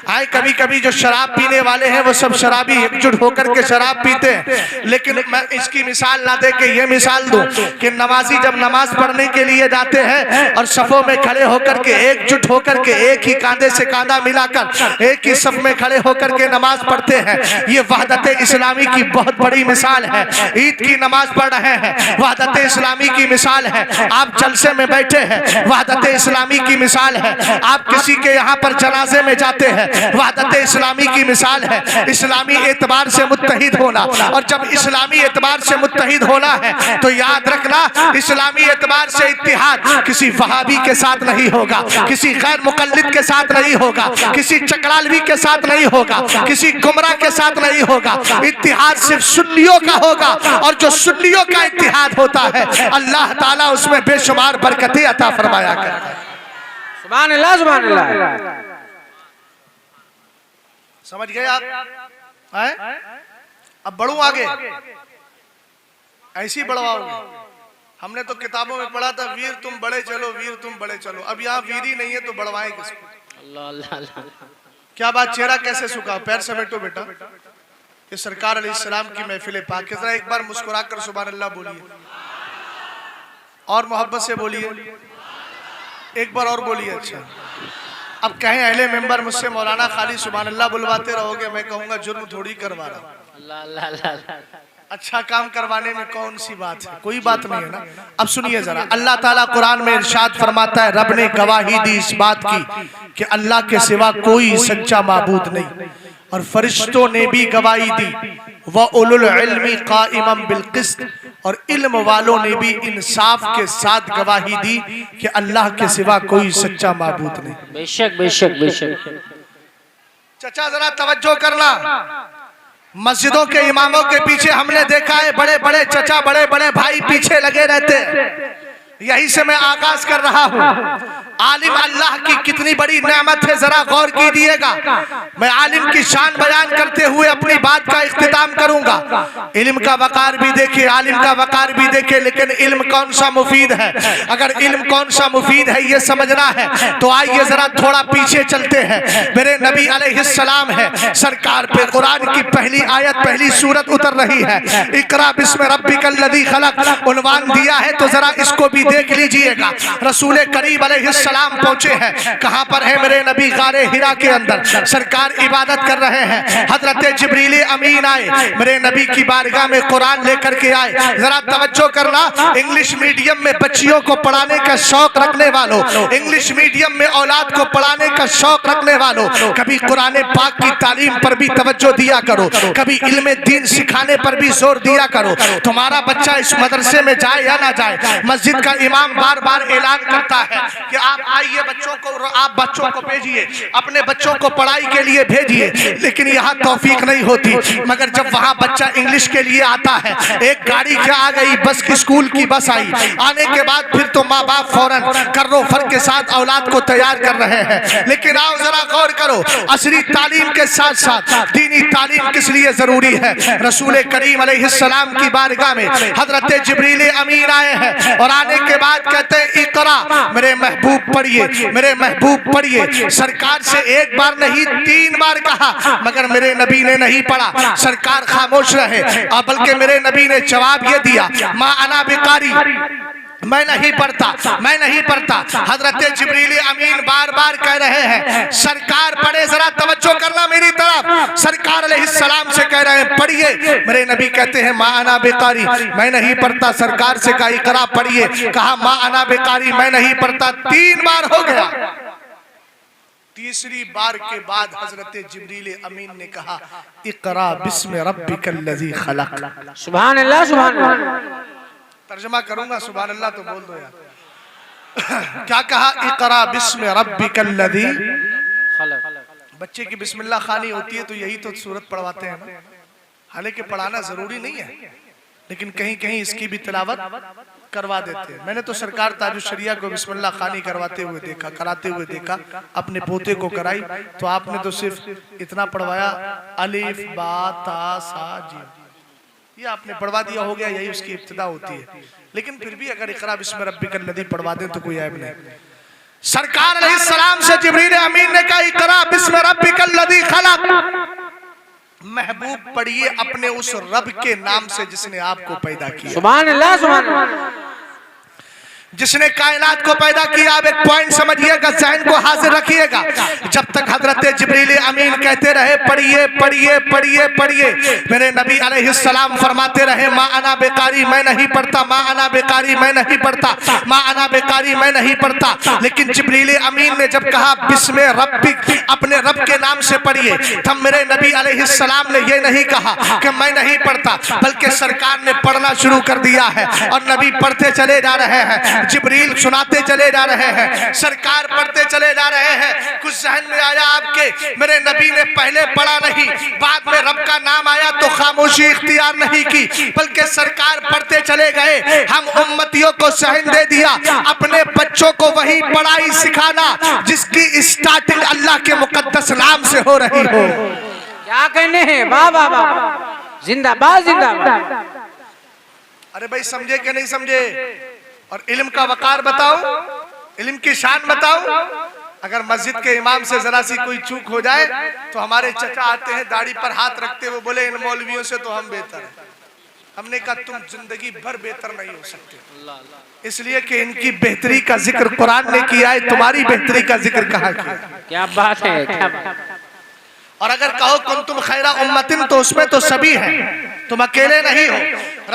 आए कभी कभी जो शराब पीने वाले हैं वो सब शराबी एकजुट होकर के शराब पीते हैं। लेकिन मैं इसकी मिसाल ना दे के ये मिसाल दूं कि नमाजी जब नमाज पढ़ने के लिए जाते हैं और सफों में खड़े होकर के एकजुट होकर के एक ही कांधे से कांधा मिलाकर एक ही सफ में खड़े होकर के नमाज पढ़ते हैं, ये वहदत इस्लामी की बहुत बड़ी मिसाल है। ईद की नमाज पढ़ रहे हैं, वहदत इस्लामी की मिसाल है। आप जलसे में बैठे हैं, वहदत इस्लामी की मिसाल है। आप किसी के यहाँ पर जनाजे में जाते हैं, वहदत इस्लामी की मिसाल है। इस्लामी एतबार से मुत्तहिद होना, और जब इस्लामी एतबार से मुत्तहिद होना है तो याद रखना, इस्लामी एतबार से इत्तिहाद किसी वहाबी के साथ नहीं होगा, किसी गैर मुकल्लिद के साथ नहीं होगा, किसी चकरालवी के साथ नहीं होगा, किसी गुमराह के साथ नहीं होगा। इत्तिहाद सिर्फ सुन्नियों का होगा, और जो सुन्नियों का इत्तिहाद होता है अल्लाह ताला उसमें बेशुमार बरकतें अता फरमाया करता है। सुभान अल्लाह, सुभान अल्लाह। समझ गए आप? अब बढ़ू आगे, ऐसी बढ़वाओगे। हमने तो किताबों में पढ़ा था, वीर तुम बड़े चलो, वीर तुम बड़े चलो। अब यहाँ वीर ही नहीं है तो बढ़वाएं किसको? अल्लाह, अल्लाह, अल्लाह। क्या बात, चेहरा कैसे सूखा? पैर समेटो बेटा। ये सरकार अलैहिस्सलाम की महफिल पाक है, जरा एक बार मुस्कुरा कर सुभान अल्लाह बोलिए, और मोहब्बत से बोलिए, एक बार और बोलिए। अच्छा, अब कहें अहले मेंबर मुझसे मौलाना खाली सुभान अल्लाह बुलवाते रहोगे, मैं कहूंगा जुर्म थोड़ी करवा रहा हूं। अल्लाह, अल्लाह, अल्लाह। अच्छा काम करवाने में कौन सी बात है? कोई बात नहीं है ना। अब सुनिए जरा, अल्लाह ताला कुरान में इरशाद फरमाता है, रब ने गवाही दी इस बात की कि अल्लाह के सिवा कोई सच्चा माबूद नहीं, और फरिश्तों ने भी गवाही दी, व उलुल इल्मी काइमम बिल किस्त, और इल्म वालों ने भी इंसाफ के साथ गवाही दी कि अल्लाह के सिवा कोई सच्चा माबूद नहीं। बेशक, बेशक, बेशक। चचा जरा तवज्जो करना, मस्जिदों के इमामों के पीछे हमने देखा है बड़े बड़े चचा, बड़े बड़े भाई पीछे लगे रहते हैं। यही से मैं आगाज कर रहा हूँ। आलिम अल्लाह की कितनी बड़ी नेमत है, जरा गौर कीजिएगा। मैं आलिम की शान बयान करते हुए अपनी बात का इख्तिताम करूंगा। इल्म का वकार भी देखे, आलिम का वकार भी देखे, लेकिन इल्म कौन सा मुफीद है। अगर इल्म कौन सा मुफीद है ये समझना है तो आइए जरा थोड़ा पीछे चलते हैं। मेरे नबी अलैहिस्सलाम है, सरकार पे कुरान की पहली आयत, पहली सूरत उतर रही है। इकरा बिस्म रब्बिकल लज़ी खलक उन्वान दिया है, तो जरा इसको भी देख लीजिएगा। रसूल करीम अलैहिस्सलाम पहुंचे हैं, कहां पर है मेरे नबी? गारे हिरा के अंदर सरकार इबादत कर रहे हैं। हजरत जिब्रील अमीन आए, मेरे नबी की बारगाह में कुरान लेकर के आए। जरा तवज्जो करना, इंग्लिश मीडियम में बच्चियों को पढ़ाने का शौक रखने वालों, इंग्लिश मीडियम में औलाद को पढ़ाने का शौक रखने वालों, कभी कुरान पाक की तालीम पर भी तवज्जो दिया करो, कभी इल्म दीन सिखाने पर भी जोर दिया करो। तुम्हारा बच्चा इस मदरसे में जाए या ना जाए, मस्जिद का इमाम बार बार ऐलान करता है कि आप आइए, बच्चों को, आप बच्चों को भेजिए, अपने बच्चों को पढ़ाई के लिए भेजिए, लेकिन यहाँ तौफीक नहीं होती। मगर जब वहाँ बच्चा इंग्लिश के लिए आता है, एक गाड़ी क्या आ गई, बस की, स्कूल की बस आई, आने के बाद फिर तो माँ बाप फौरन कर्रो फर के साथ औलाद को तैयार कर रहे हैं। लेकिन आओ जरा गौर करो, असली तालीम के साथ साथ दीनी तालीम किस लिए जरूरी है। रसूल करीम अलैहिस्सलाम की बारगाह में हजरत जिब्रील अमीन आए हैं और आने के बाद कहते हैं इकरा, मेरे महबूब पढ़िए, मेरे महबूब पढ़िए। सरकार से एक बार नहीं 3 बार कहा, मगर मेरे नबी ने नहीं पढ़ा, सरकार खामोश रहे। और बल्कि मेरे नबी ने जवाब ये दिया, माँ अना बिकारी, मैं नहीं पढ़ता, मैं नहीं पढ़ता। हजरत जिब्रील अमीन बार बार कह रहे हैं सरकार पढ़े, जरा तवज्जो करना मेरी तरफ। सरकार अलैहिस्सलाम से कह रहे हैं पढ़िए, मेरे नबी कहते हैं माँ अना बेकारी, मैं नहीं पढ़ता। सरकार से कहा इकरा पढ़िए, कहा माँ अना बेकारी, मैं नहीं पढ़ता। 3 बार हो गया। तीसरी बार के बाद हजरत जिब्रील अमीन ने कहा इकरा बिस्म रब्बिकल लज़ी खलक। सुभान अल्लाह, सुभान अल्लाह। तर्जुमा करूंगा, सुभान अल्लाह तो बोल दो यार। क्या कहा? इकरा बिस्म रब्बिकल लज़ी खलक। बच्चे की बिस्मिल्लाह खानी होती है तो यही तो सूरत पढ़वाते हैं ना। हालांकि पढ़ाना जरूरी नहीं है, लेकिन कहीं कहीं इसकी भी तिलावत करवा देते हैं। मैंने तो सरकार ताजुशरिया को बिस्मिल्लाह खानी करवाते हुए देखा, कराते हुए देखा, अपने पोते को कराई, तो आपने तो सिर्फ इतना पढ़वाया, अलिफ बा ता सा जीम, ये आपने पढ़वा दिया, हो गया, यही उसकी इब्तिदा होती है। लेकिन फिर भी अगर इकरा बिस्म रब्बिकल लज़ी पढ़वा दें तो कोई ऐब नहीं। सरकार अलैहिस्सलाम से जिब्रील अमीन ने कहा इकरा बिस्म रब्बिकल लज़ी खलक। महबूब पढ़िए अपने उस रब के नाम से जिसने आपको पैदा किया। सुभान अल्लाह, सुभान अल्लाह। जिसने कायनात को पैदा किया। आप एक पॉइंट समझिएगा, ज़हन को हाजिर रखिएगा। जब तक हजरत जिब्रील अमीन कहते रहे पढ़िए पढ़िए पढ़िए पढ़िए, मेरे नबी अलैहिस्सलाम फरमाते रहे माँ अना बेकारी, मैं नहीं पढ़ता, माँ अना बेकारी, मैं नहीं पढ़ता, माँ अना बेकारी, मैं नहीं पढ़ता। लेकिन जिब्रील अमीन ने जब कहा बिस्मे रब्बिक, अपने रब के नाम से पढ़िए, तब मेरे नबी अलैहिस्सलाम ने ये नहीं कहा कि मैं नहीं पढ़ता, बल्कि सरकार ने पढ़ना शुरू कर दिया है और नबी पढ़ते चले जा रहे हैं, जिब्रील सुनाते चले जा रहे हैं, सरकार पढ़ते चले जा रहे हैं। कुछ ज़हन में आया आपके, मेरे नबी ने पहले पढ़ा नहीं, बाद में रब का नाम आया तो खामोशी इख्तियार नहीं की, बल्कि सरकार पढ़ते चले गए। हम उम्मतियों को सहन दे दिया अपने बच्चों को वही पढ़ाई सिखाना जिसकी स्टार्टिंग अल्लाह के मुकद्दस नाम से हो रही हो। क्या कहने हैं, वाह वाह वाह, जिंदाबाद जिंदाबाद। अरे भाई समझे कि नहीं समझे? और इल्म का वकार बताऊं, इल्म की शान बताऊं। अगर मस्जिद के इमाम से जरा सी कोई चूक हो जाए तो हमारे चचा आते हैं दाढ़ी पर हाथ रखते हुए, बोले इन मौलवियों से तो हम बेहतर हैं। हमने कहा तुम जिंदगी भर बेहतर नहीं हो सकते, इसलिए कि इनकी बेहतरी का जिक्र कुरान ने किया है, तुम्हारी बेहतरी का जिक्र कहाँ किया? क्या बात है, क्या बात। और अगर कहो कुंतुम खैरा उम्मतिन तो उसमें तो सभी हैं, तुम अकेले नहीं हो।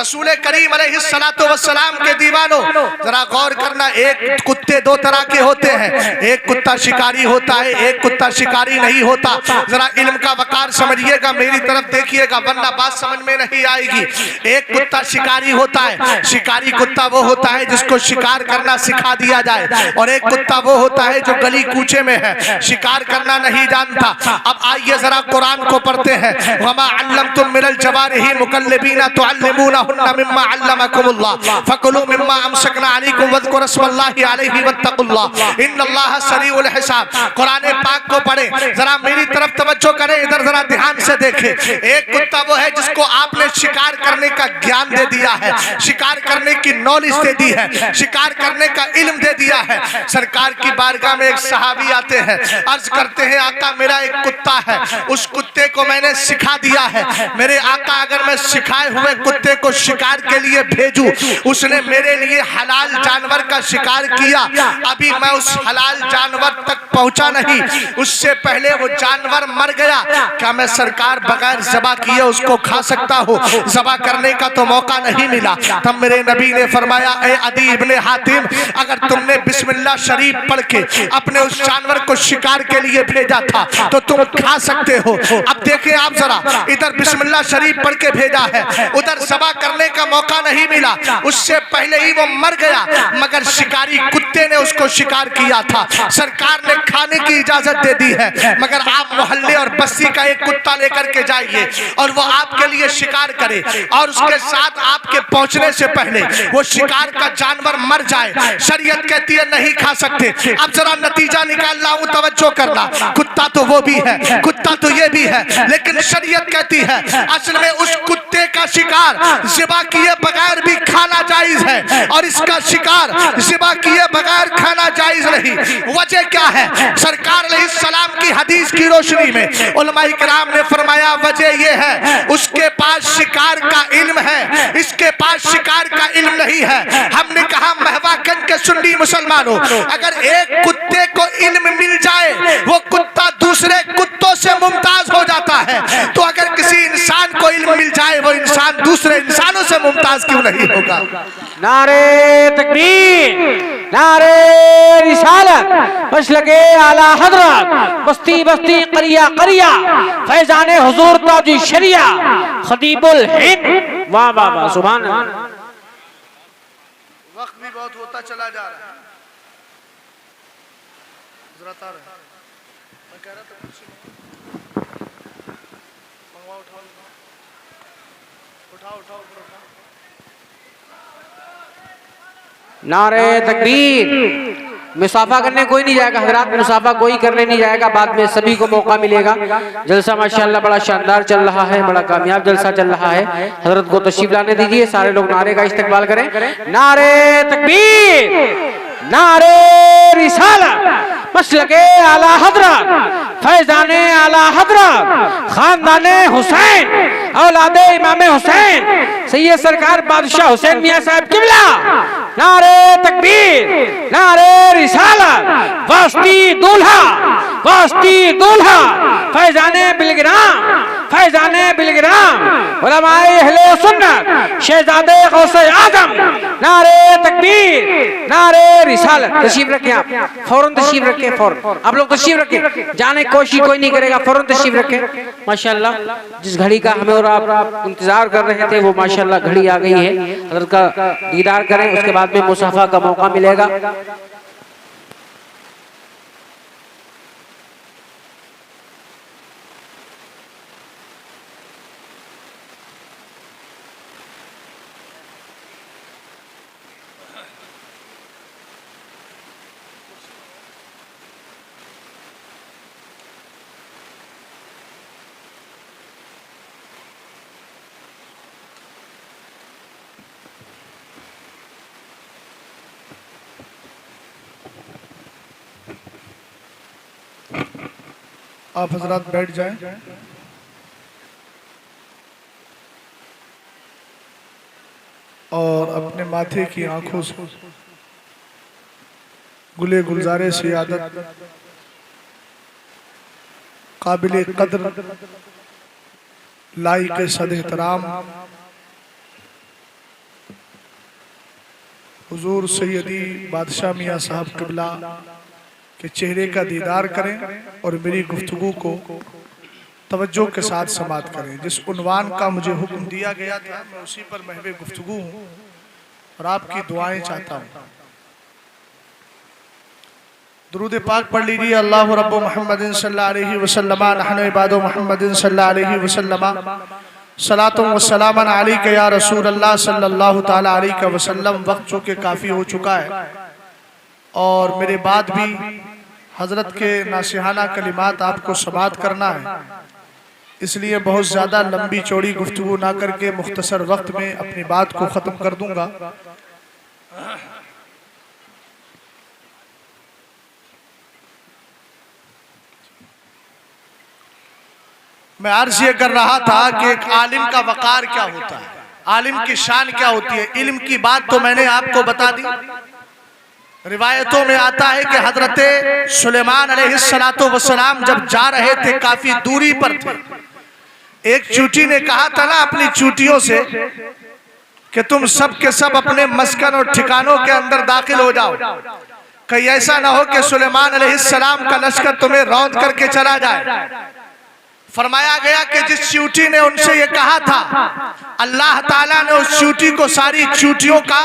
रसूल करीम अलैहिस्सलातु वस्सलाम के दीवानों, जरा गौर करना, एक कुत्ते दो तरह के होते हैं, एक कुत्ता शिकारी होता है, एक कुत्ता शिकारी नहीं होता। जरा इल्म का वकार समझिएगा, मेरी तरफ देखिएगा, वरना बात समझ में नहीं आएगी। एक कुत्ता शिकारी होता है, शिकारी कुत्ता वो होता है जिसको शिकार करना सिखा दिया जाए, और एक कुत्ता वो होता है जो गली कूचे में है, शिकार करना नहीं जानता। अब आइए जरा कुरान को पढ़ते हैं। वमा अल्लमतुम मिनल जवारिही मुकल्लिबीना तुअल्लिमूनहुन्ना मिम्मा अल्लमकुमुल्लाह फकुलू मिम्मा अमसकना अलैकुम वज़कुरु स्मल्लाहि अलैहि वत्तकुल्लाह इन्नल्लाह सरीउल हिसाब। कुरान पाक को पढ़े, जरा मेरी तरफ तवज्जो करें, इधर जरा ध्यान से देखें। एक कुत्ता वो है जिसको आपने शिकार करने का ज्ञान दे दिया है, शिकार करने की नॉलेज दे दी है, शिकार करने का इल्म दे दिया है। सरकार की बारगाह में एक सहाबी आते हैं, अर्ज करते हैं आका मेरा एक कुत्ता है, उस कुत्ते को मैंने सिखा दिया है। मेरे आका अगर मैं सिखाए हुए कुत्ते को शिकार के लिए भेजूं, उसने मेरे लिए हलाल जानवर का शिकार किया, अभी मैं उस हलाल जानवर तक पहुंचा नहीं, उससे पहले वो जानवर मर गया, क्या मैं सरकार बगैर ज़बा किए उसको खा सकता हूँ? ज़बा करने का तो मौका नहीं मिला। तब मेरे नबी ने फरमाया, ए अदी इब्ने हातिम, अगर तुमने बिस्मिल्लाह शरीफ पढ़ के अपने उस जानवर को शिकार के लिए भेजा था तो तुम खा सकते हो। अब देखें आप जरा, इधर बिस्मिल्लाह शरीफ पढ़ के भेजा है, उधर ज़बा करने का मौका नहीं मिला, उससे पहले ही वो मर गया, मगर शिकारी कुत्ते ने उसको शिकार किया था। सरकार ने खाने की इजाजत दे दी है, मगर आप मोहल्ले और बस्ती का एक कुत्ता लेकर के जाइए और वो आपके लिए शिकार करे, और उसके साथ आपके पहुंचने से पहले वो शिकार का जानवर मर जाए, शरीयत कहती है नहीं खा सकते। अब जरा नतीजा निकालना हूं, तवज्जो करना, कुत्ता तो वो भी है, कुत्ता तो ये भी है, लेकिन शरीयत कहती है असल में उस कुत्ते का शिकार ज़िबा किए बगैर भी खाना जायज है, और इसका शिकार ज़िबा किए बगैर खाना जायज नहीं। वजह क्या है? सरकार अलैहिस्सलाम की हदीस की रोशनी में उलमाए किराम ने फरमाया वजह यह है उसके पास शिकार का इल्म है, इसके पास शिकार का इल्म नहीं है। हमने कहा महवाकंज के सुन्नी मुसलमानों, अगर एक कुत्ते को इल्म मिल जाए वो कुत्ता दूसरे कुत्तों से मुमताज हो जाता है, तो अगर किसी इंसान को इल्म मिल जाए वो इंसान दूसरे इंसानों से मुमताज क्यों नहीं होगा? नारे तकबीर, नारे रिसालत, मसलके आला हजरत, बस्ती बस्ती करिया करिया, फैजाने हुजूर ताजी शरिया, खतीबुल हिंद। वाह वाह वाह, सुभान अल्लाह। वक्त भी बहुत होता चला जा रहा है, जरा तार मैं कह रहा था कुछ मंगवा, उठाओ उठाओ उठाओ उठाओ। नारे तकबीर। मुसाफा करने कोई नहीं जाएगा हजरात, मुसाफा कोई करने नहीं जाएगा, बाद में सभी को मौका मिलेगा। जलसा माशाअल्लाह बड़ा शानदार चल रहा है, बड़ा कामयाब जलसा चल रहा है। हजरत को तशरीफ लाने दीजिए, सारे लोग नारे का इस्तेमाल करें। नारे तकबीर, नारे रिसालत, मसलके आला हजरत, फैजाने आला हजरत, खानदाने हुसैन, औलादे इमाम हुसैन, सैयद सरकार बादशाह हुसैन मियां साहब किबला। नारे तकबीर, नारे रिसालत, वास्ती दूल्हा, वास्ती दूल्हा, फैजाने बिलग्राम, फैजाने बिलग्राम, उलमाए अहले सुन्नत, शहजादे गौसे आजम। नारे तकबीर, नारे रिसालत। तशरीफ रखें आप, फौरन तशरीफ रखें, फौरन आप लोग तशरीफ रखें, जाने की कोशिश कोई नहीं करेगा, फौरन तशरीफ रखें। माशाल्लाह जिस घड़ी का हमें और आप इंतजार कर रहे थे वो माशाल्लाह घड़ी आ गई है। हज़रत का दीदार करें, उसके बाद में मुसाफा का मौका मिलेगा। आप हजरात बैठ जाएं। और अपने माथे की आंखों से गुले गुलजारे से आदत काबिल कदर लाइक सद एहतराम हुजूर सैयदी बादशाह मियाँ साहब क़िबला के चेहरे का दीदार करें और मेरी गुफ्तगू को तवज्जो के साथ समाअत करें। जिस उन्वान का मुझे हुक्म दिया गया था मैं उसी पर महवे गुफ्तगू हूँ और आपकी दुआएं चाहता हूँ। दुरूद पाक पढ़ लीजिए। अल्लाहु रब्बु मुहम्मदिन सल्लल्लाहु अलैहि वसल्लम नहनु इबादु मुहम्मदिन सल्लल्लाहु अलैहि वसल्लम सलातु व सलामन अलैका या रसूल अल्लाह सल्लल्लाहु ताला अलैहि वसल्लम। वक्त चूँकि काफ़ी हो चुका है और मेरे बाद भी हज़रत के नासिहाना कलिमात आपको समाअत करना है, इसलिए बहुत ज़्यादा लंबी चौड़ी गुफ्तगू ना करके मुख्तसर वक्त में अपनी बात को ख़त्म कर दूंगा। मैं अर्ज़ ये कर रहा था कि एक आलिम का वक़ार क्या होता है, आलिम की शान क्या होती है। इल्म की बात तो मैंने आपको बता दी। रिवायतों में आता है कि हजरत सुलेमान अलैहिस्सलातु वस्सलाम जब जा रहे थे, काफी दूरी पर थे, एक चूटी ने कहा था ना अपनी चूटियों से कि तुम सब के सब अपने मस्कन और ठिकानों के अंदर दाखिल हो जाओ, कहीं ऐसा ना हो कि सुलेमान अलैहिस्सलाम का लश्कर तुम्हें रौंद करके चला जाए। फरमाया गया कि जिस चूटी ने उनसे ये कहा था, अल्लाह ताला ने उस चूटी को सारी चूटियों का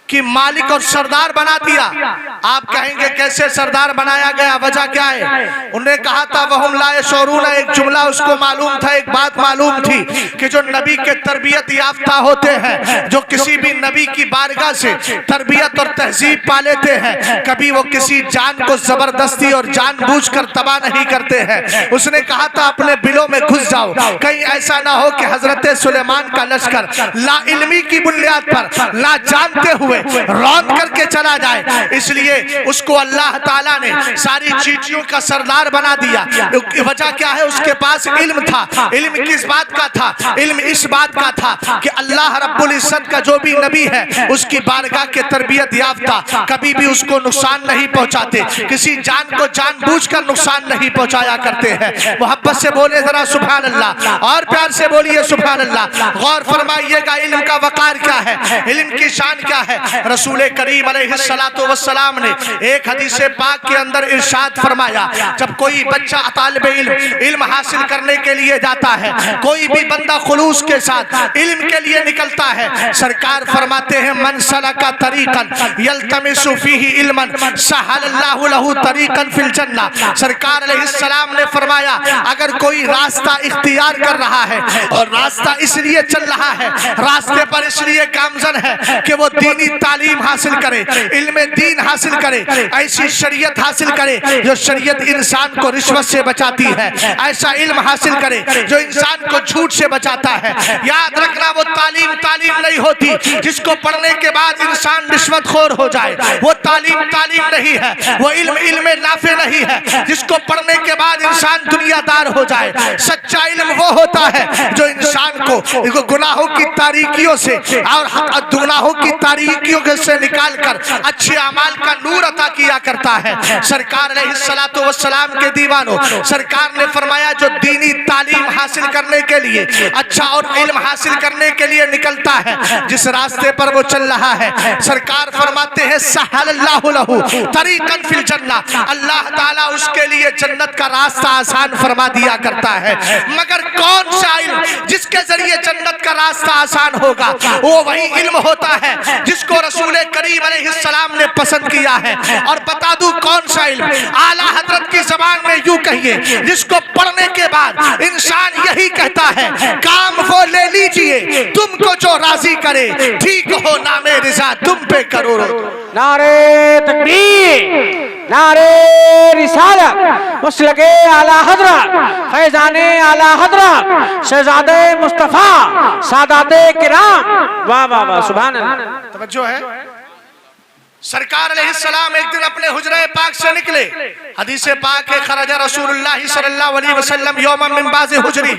कि मालिक और सरदार बना दिया। आप कहेंगे कैसे सरदार बनाया गया, वजह क्या है? उन्होंने कहा था वहुम ला यशऊरून, एक जुमला उसको मालूम था, एक बात मालूम थी कि जो नबी के तरबियत याफ्ता होते हैं, जो किसी भी नबी की बारगाह से तरबियत और तहजीब पा लेते हैं, कभी वो किसी जान को जबरदस्ती और जानबूझकर तबाह नहीं करते हैं। उसने कहा था अपने बिलों में घुस जाओ, कहीं ऐसा ना हो कि हजरत सुलेमान का लश्कर ला इल्मी की बुनियाद पर ला जानते हुए रौंद करके चला जाए। इसलिए उसको अल्लाह ताला ने सारी चीटियों का सरदार बना दिया। वजह क्या है? उसके पास इल्म था। इल्म किस बात का था? इल्म इस बात का था कि अल्लाह रब्बुल इज्जत का जो भी नबी है उसकी बारगाह के तरबियत याफ्ता कभी भी उसको नुकसान नहीं पहुंचाते, किसी जान को जानबूझकर नुकसान नहीं पहुंचाया करते हैं। मोहब्बत से बोले जरा सुभान अल्लाह, और प्यार से बोलिए सुभान अल्लाह। गौर फरमाइएगा इल्म का वकार क्या है, इल्म की शान क्या है। रसूल करीम अलैहिस्सलातु वस्सलाम ने एक हदीस पाक के अंदर इरशाद फरमाया, जब कोई बच्चा तालिब इल्म हासिल करने के लिए जाता है, कोई भी बंदा खुलूस के साथ इल्म के लिए निकलता है, सरकार फरमाते हैं मन सलका तरीकन यल्तमिसु फीही इल्मन सहलल्लाहु लहू तरीकन फिल जन्नह। सरकार अलैहिस्सलाम ने फरमाया अगर कोई रास्ता इख्तियार कर रहा है और रास्ता इसलिए चल रहा है, रास्ते पर इसलिए गामजन है कि वो दीनी तालीम हासिल करे, इल्म दीन हासिल करे, ऐसी शरीयत हासिल करे जो शरीयत इंसान को रिश्वत से बचाती है, ऐसा इल्म हासिल करे जो इंसान को झूठ से बचाता है। याद रखना वो तालीम नहीं होती जिसको पढ़ने के बाद इंसान रिश्वतखोर हो जाए, वो तालीम नहीं है। वो इल्म नाफे नहीं है जिसको पढ़ने के बाद इंसान दुनियादार हो जाए। सच्चा इल्म वो होता है जो इंसान को गुनाहों की तारीकियों से और गुनाहों की तारीकियों से निकाल कर अच्छे अमाल का नूर अता किया करता है। सरकार अलैहिस्सलातु वस्सलाम के दीवानों, सरकार ने फरमाया जो दीनी तालीम हासिल करने के लिए, अच्छा और इल्म हासिल करने के लिए निकलता है, जिस रास्ते पर वो चल रहा है, सरकार फरमाते हैं सहलल्लाहु लहू तरीकन फिल जन्नह, अल्लाह ताला उसके लिए जन्नत का रास्ता आसान फरमा दिया करता है। मगर कौन सा इल्म जिसके जरिए जन्नत का रास्ता आसान होगा, वो वही इल्म होता है जिसको रसूल करीम अलैहिस्सलाम ने पसंद किया है। और बता दूं कौन सा इल्म, आला हजरत की ज़बान में यूं कहिए जिसको पढ़ने के बाद इंसान यही कहता है काम वो ले लीजिए तुमको जो राजी करे, ठीक हो नामे रिजा तुम पे करो। नारे तकबीर, नारे रिसालत, मसलके आला हजरत, फैजाने आला हजरत, शहजादे मुस्तफा, सादाते किराम। वाह वाह वाह, सुभान अल्लाह। तवज्जो है। सरकार अलैहिस्सलाम एक दिन अपने हुजरे पाक से निकले। हदीस पाक है खरजा रसूलुल्लाह सल्लल्लाहु अलैहि वसल्लम यौमन मिन बाज़ि हुजरी,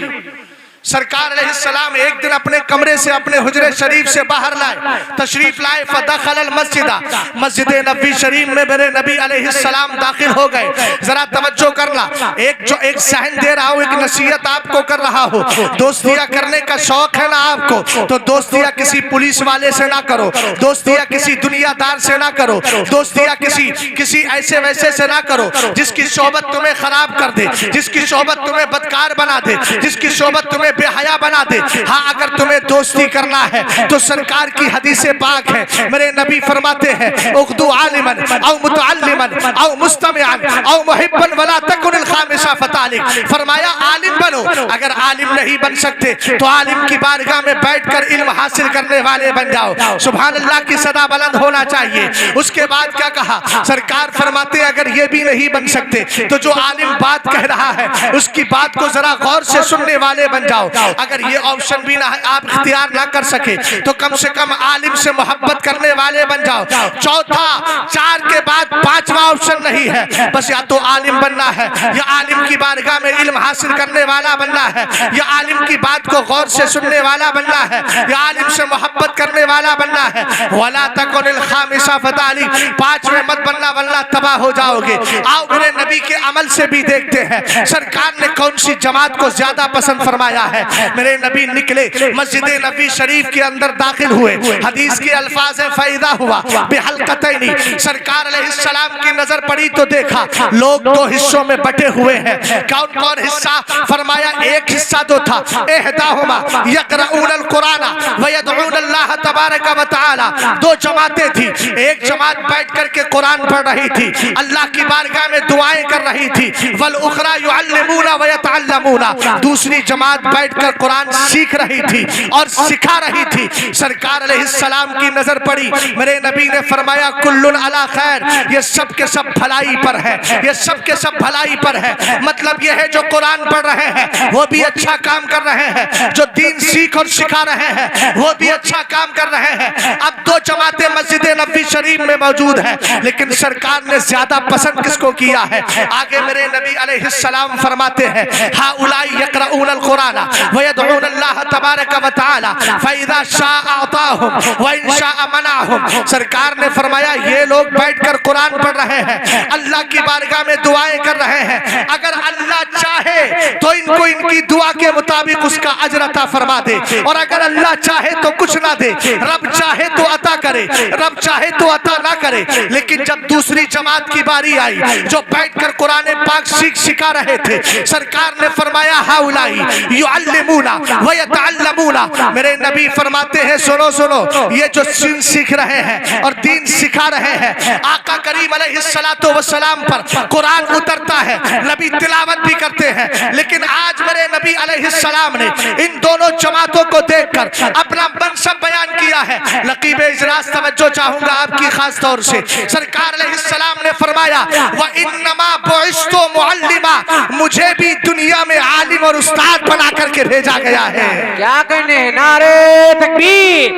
सरकार अलैहिस्सलाम एक दिन अपने कमरे से, अपने हुजरे शरीफ से बाहर लाए, तशरीफ लाए। फदखल मस्जिदा, मस्जिद नबी शरीफ में मेरे नबी अलैहिस्सलाम दाखिल हो गए। जरा तवज्जो करना, एक सहन दे रहा हूँ, एक नसीहत आपको कर रहा हूँ। दोस्तियां करने का शौक है ना आपको, तो दोस्तियां किसी पुलिस वाले से ना करो, दोस्तियां किसी दुनियादार से ना करो, दोस्तियां किसी ऐसे वैसे से ना करो जिसकी सोबत तुम्हें खराब कर दे, जिसकी सोबत तुम्हें बदकार बना दे, जिसकी सोबत तुम्हें बेहया बना दे। हाँ, अगर तुम्हें दोस्ती करना है तो सरकार की हदीस पाक है, मेरे नबी फरमाते हैं उख्दू आलिमन औ मुतअल्लिमन औ मुस्तमिअन औ मुहिब्बन वला तकुनिल खामिसा फतालिक। फरमाया आलिम बनो, अगर आलिम नहीं बन सकते तो आलिम की बारगाह में बैठकर इल्म हासिल करने वाले बन जाओ। सुभान अल्लाह की सदा बुलंद होना चाहिए। उसके बाद क्या कहा सरकार फरमाते अगर ये भी नहीं बन सकते तो जो आलिम बात कह रहा है उसकी बात को जरा गौर से सुनने वाले बन जाओ। अगर ये ऑप्शन भी ना आप इख्तियार ना कर सके तो कम से कम आलिम से मोहब्बत करने वाले बन जाओ। चौथा, 4 के बाद 5वां ऑप्शन नहीं है, बस या तो आलिम बनना है, या आलिम की बारगाह में इल्म हासिल करने वाला बनना है, या आलिम की बात को गौर से सुनने वाला बनना है, या आलिम से मोहब्बत करने वाला बनना है। वला तकुनिल खामिसा फताली, 5वें मत बनना वरना तबाह हो जाओगे। आओ मेरे नबी के अमल से भी देखते हैं सरकार ने कौन सी जमात को ज्यादा पसंद फरमाया है। मेरे नबी निकले, मस्जिद नबी शरीफ के अंदर दाखिल हुए। हदीस के अल्फाज है फायदा हुआ बेहलकतैनी। सरकार अलैहिस्सलाम की नजर पड़ी तो देखा लोग 2 हिस्सों में बटे हुए हैं। कौन कौन हिस्सा? फरमाया एक हिस्सा तो था इहदाहुमा यक़रऊनल कुरान व यदऊन अल्लाह तबारक व तआला। 2 जमातें थी, एक जमात बैठ करके कुरान पढ़ रही थी, अल्लाह की बारगाह में दुआएं कर रही थी। वल उखरा युअल्लिमूना व यतअल्लमूना, दूसरी जमात बैठकर कुरान सीख रही थी और सिखा रही थी। सरकार अलैहिस्सलाम की नजर पड़ी, मेरे नबी ने फरमाया कुल्लुन अला खैर, ये सब के सब भलाई पर है, ये सब के सब भलाई पर है। मतलब ये है जो कुरान पढ़ रहे हैं वो भी अच्छा काम कर रहे हैं, जो दीन सीख और सिखा रहे हैं वो भी अच्छा काम कर रहे हैं। अब 2 जमातें मस्जिद नबी शरीफ में मौजूद है, लेकिन सरकार ने ज्यादा पसंद किसको किया है? आगे मेरे नबी अलैहिस्सलाम फरमाते हैं हाउलाई यक़रऊनल कुरान व यदऊन अल्लाह तबारक व तआला फइज़ा शाअ अताहुम व इन शाअ मनाहुम। सरकार ने फरमाया ये लोग बैठकर कुरान पढ़ रहे हैं, अल्लाह की बारगाह में दुआएं कर रहे हैं। अगर अल्लाह चाहे तो इनको इनकी दुआ के मुताबिक उसका अजर अता फरमा दे, और अगर अल्लाह चाहे तो कुछ ना दे। रब चाहे तो अता करे, रब चाहे तो अता ना करे। लेकिन जब दूसरी जमात की बारी आई जो बैठकर कुरान पाक सिखा रहे थे, सरकार ने फरमाया हाउलाई युअल्लिमूना व यतअल्लमूना। मेरे नबी फरमाते हैं सुनो सुनो, ये जो सीख रहे हैं और दीन सिखा रहे हैं, आका करीम अलैहिस्सलातु वस्सलाम पर कुरान उतरता है, नबी तिलावत भी करते हैं। लेकिन आज मेरे नबी अलैहिस्सलाम ने इन दोनों जमातों को देखकर अपना मनसब बयान किया है। लकीब इजलास तवज्जो चाहूंगा आपकी खास तौर से। सरकार अलैहिस्सलाम ने फरमाया व इन्नमा बुइस्तु मुअल्लिमा, मुझे भी दुनिया में आलिम और उस्ताद बना करके भेजा गया है। क्या कहने? नारे तकबीर,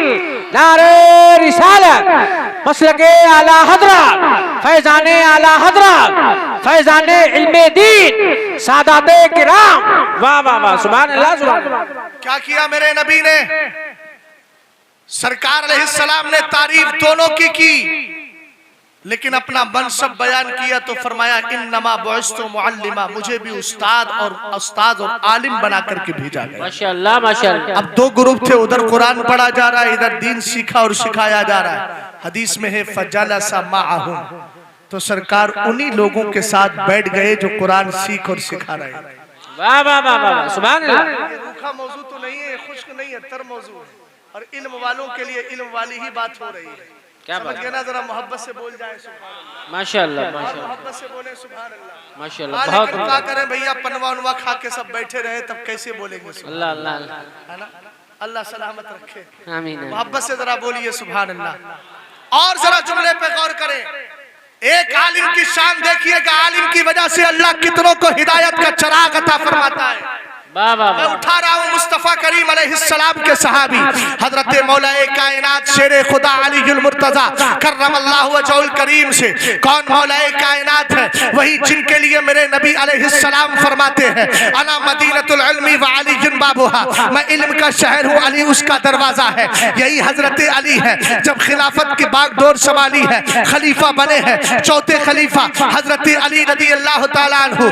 नारे रिसालत, मसलके आला हजरत, फैजाने आला हजरत, फैजाने इल्मे दीन, सादाते किराम। वाह वाह वाह, सुभान अल्लाह सुभान अल्लाह। क्या किया मेरे नबी ने? सरकार अलैहिस्सलाम ने तारीफ दोनों की, लेकिन अपना मनसब बयान किया तो फरमाया इन्नमा बुइस्तु मुअल्लिमा, मुझे भी उस्ताद और आलिम बना करके भेजा गया। माशाअल्लाह माशाअल्लाह। अब 2 ग्रुप थे, उधर कुरान पढ़ा जा रहा है, इधर दीन सीखा और सिखाया जा रहा है। हदीस में है फजलसा माअहुम, तो सरकार उन्हीं लोगों के साथ बैठ गए जो कुरान सीख और सिखा रहे हैं। वाह वाह वाह वाह, सुभान अल्लाह। ये रूखा मौजू तो नहीं है, खुश्क नहीं है, तर मौजू है, और इल्म वालों के लिए इल्म वाली ही बात हो रही है। क्या बात है ना? जरा मोहब्बत से बोल जाए सुभान अल्लाह, माशाअल्लाह माशाअल्लाह, मोहब्बत से बोले सुभान अल्लाह माशाअल्लाह। बहुत क्या करें भैया, पनवा उनवा खा के सब बैठे रहे तब कैसे बोलेंगे? अल्लाह अल्लाह, है ना? अल्लाह सलामत रखे। आमीन। मोहब्बत से जरा बोलिए सुभान अल्लाह। और जरा जुमले पे गौर करें, एक आलिम की शान देखिएगा, आलिम की वजह से अल्लाह कितनों को हिदायत का चराग अता फरमाता है। मैं उठा रहा हूँ मुस्तफा करीम अलैहिस्सलाम के सहाबी हजरत मौलाए कायनात शेरे खुदा अलीजुल मुर्तजा कर्रमल्लाहु वजहुल करीम से। कौन मौलाए कायनात है? वही जिनके लिए मेरे नबी अलैहिस्सलाम फरमाते हैं अना मदीनतुल इल्मी व अलीजुन बाबुहा, मैं इल्म का शहर हूँ, अली उसका दरवाजा है। यही हजरत अली है। जब खिलाफत की बागडोर संभाली है, खलीफा बने हैं, चौथे खलीफा हजरत अली रदी अल्लाह तआला अन्हु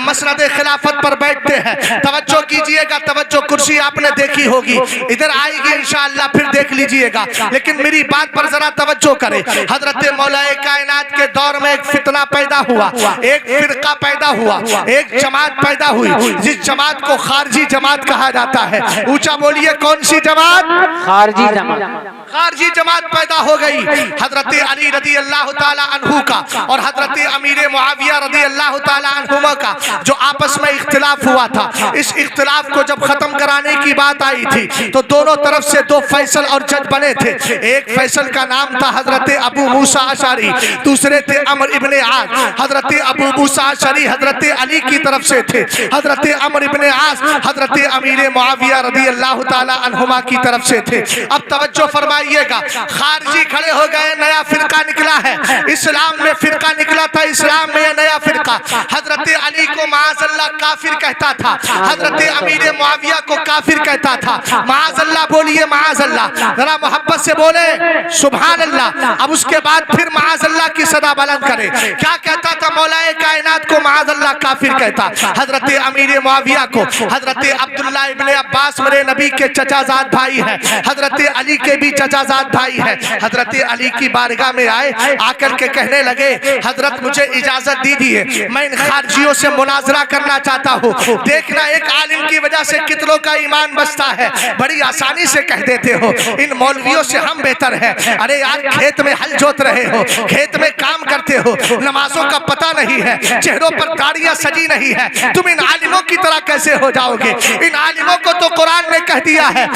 मसनद खिलाफत पर बैठते हैं। तवज्जो कीजिएगा, तवज्जो, कुर्सी आपने देखी होगी, इधर आएगी इंशाअल्लाह, फिर देख लीजिएगा, लेकिन मेरी बात पर जरा तवज्जो करें। हजरत मौलाए कायनात के दौर में एक फितना पैदा हुआ, एक फिरका पैदा हुआ, एक जमात पैदा हुई, जिस जमात को खारजी जमात कहा जाता है। ऊंचा बोलिए, कौन सी जमात? खारजी जमात। खारजी जमात पैदा हो गई। हजरत अली रदी अल्लाह तआला अन्हु का और हजरत अमीर मुआविया रदी अल्लाह तआला अन्हुमा का जो आपस में इख्तिलाफ हुआ था, इस इख्तिलाफ को जब खत्म कराने की बात आई थी तो दोनों तरफ से दो फैसल और जज बने थे। एक फैसल का नाम था हजरत अबू मूसा अशअरी, दूसरे थे अमर इब्ने आस। हजरत अबू मूसा अशअरी हजरत अली की तरफ से थे, हजरत अमर इब्ने आस हजरत अमीर मुआविया रदी अल्लाह तआला अन्हुमा की तरफ से थे। अब तवज्जो फरमाइएगा, खारजी खड़े हो गए, नया फिरका निकला है। इस्लाम में फिरका निकला था, इस्लाम में यह नया फिरका हजरत अली को माअज़ल्लाह काफिर कहता था, हजरत अमीर मुआविया को काफिर कहता था। माअज़ल्लाह बोलिए, माअज़ल्लाह, जरा मोहब्बत से बोले सुभान अल्लाह। अब उसके बाद फिर माअज़ल्लाह की सदा बुलंद करे। क्या कहता था? मौलाए कायनात को माअज़ल्लाह काफिर कहता, हजरत अमीर मुआविया को। हजरत अब्दुल्लाह इब्ने अब्बास मेरे नबी के चचाजाद भाई हैं, हजरत अली के भी चचाजाद भाई हैं। हजरत अली की बारगाह में आए, आकर के कहने लगे, हजरत मुझे इजाजत दीजिए, मैं इन खारजियों से मुनाजरा करना चाहता हूँ। देखना एक आलिम की वजह से कितनों का ईमान बचता है, बड़ी आसानी से कह देते हो इन मौलवियों से हम बेहतर हैं। अरे यार, खेत में हल जोत रहे हो, खेत में काम करते हो, नमाजों का पता नहीं है, चेहरों पर दाढ़ियां सजी नहीं है, तुम इन आलिमों की तरह कैसे हो जाओगे? इन आलिमों को तो कुरान ने कह दिया है,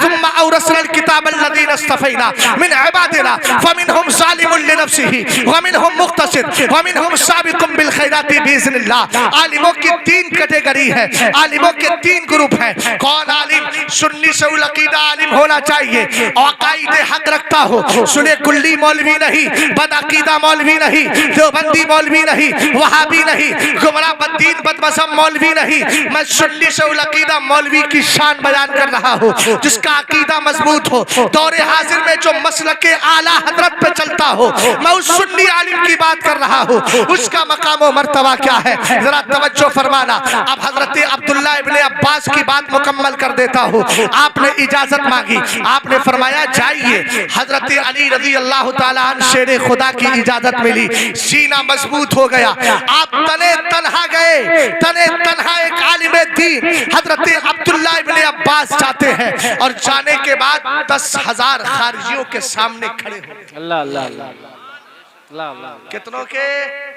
सुम्मा औरसनल किताबल लदीना इस्तफैना मिन इबादिना फमिनहुम ज़ालिमुन लिनफ्सिही व मिनहुम मुक्तसिद व मिनहुम साबिकुम बिल खैराति बिइज़्निल्लाह। आलिमों की तीन कैटेगरी है, आलिमों के तीन ग्रुप हैं। कौन आलिम? सुन्नी से उल अकीदा आलिम होना चाहिए, अक़ाइदे हक रखता हो, सुने कुल्ली मौलवी नहीं, बद अकीदा मौलवी नहीं, देवबंदी मौलवी नहीं, वहाबी नहीं, गुमराह बद्दीन बदमज़हब मौलवी नहीं। मैं सुन्नी से उल अकीदा मौलवी की शान बयान कर रहा हूँ, जिसका अकीदा मजबूत हो, दौरे हाजिर में जो मसलके आला हजरत पे चलता हो। मैं उस सुन्नी आलिम की बात कर रहा हूँ, उसका मकाम और मर्तबा क्या है, जरा तवज्जो फरमाना। अब हजरत अब्दुल्लाह इब्ने अब्बास की बात मुकम्मल कर देता हूँ। आपने इजाजत मांगी, आपने फरमाया जाइए। हजरत अली रज़ी अल्लाह तआला अन्हु शेरे खुदा की इजाजत मिली, सीना मजबूत हो गया। आप तने तन्हा गए, तने तन्हा एक आलिम दीन हजरत अब्दुल्लाह इब्ने अब्बास जाते हैं और जाने के बाद 10,000 खारजियों के सामने खड़े हो गए। अल्लाह अल्लाह अल्लाह। कितनों के?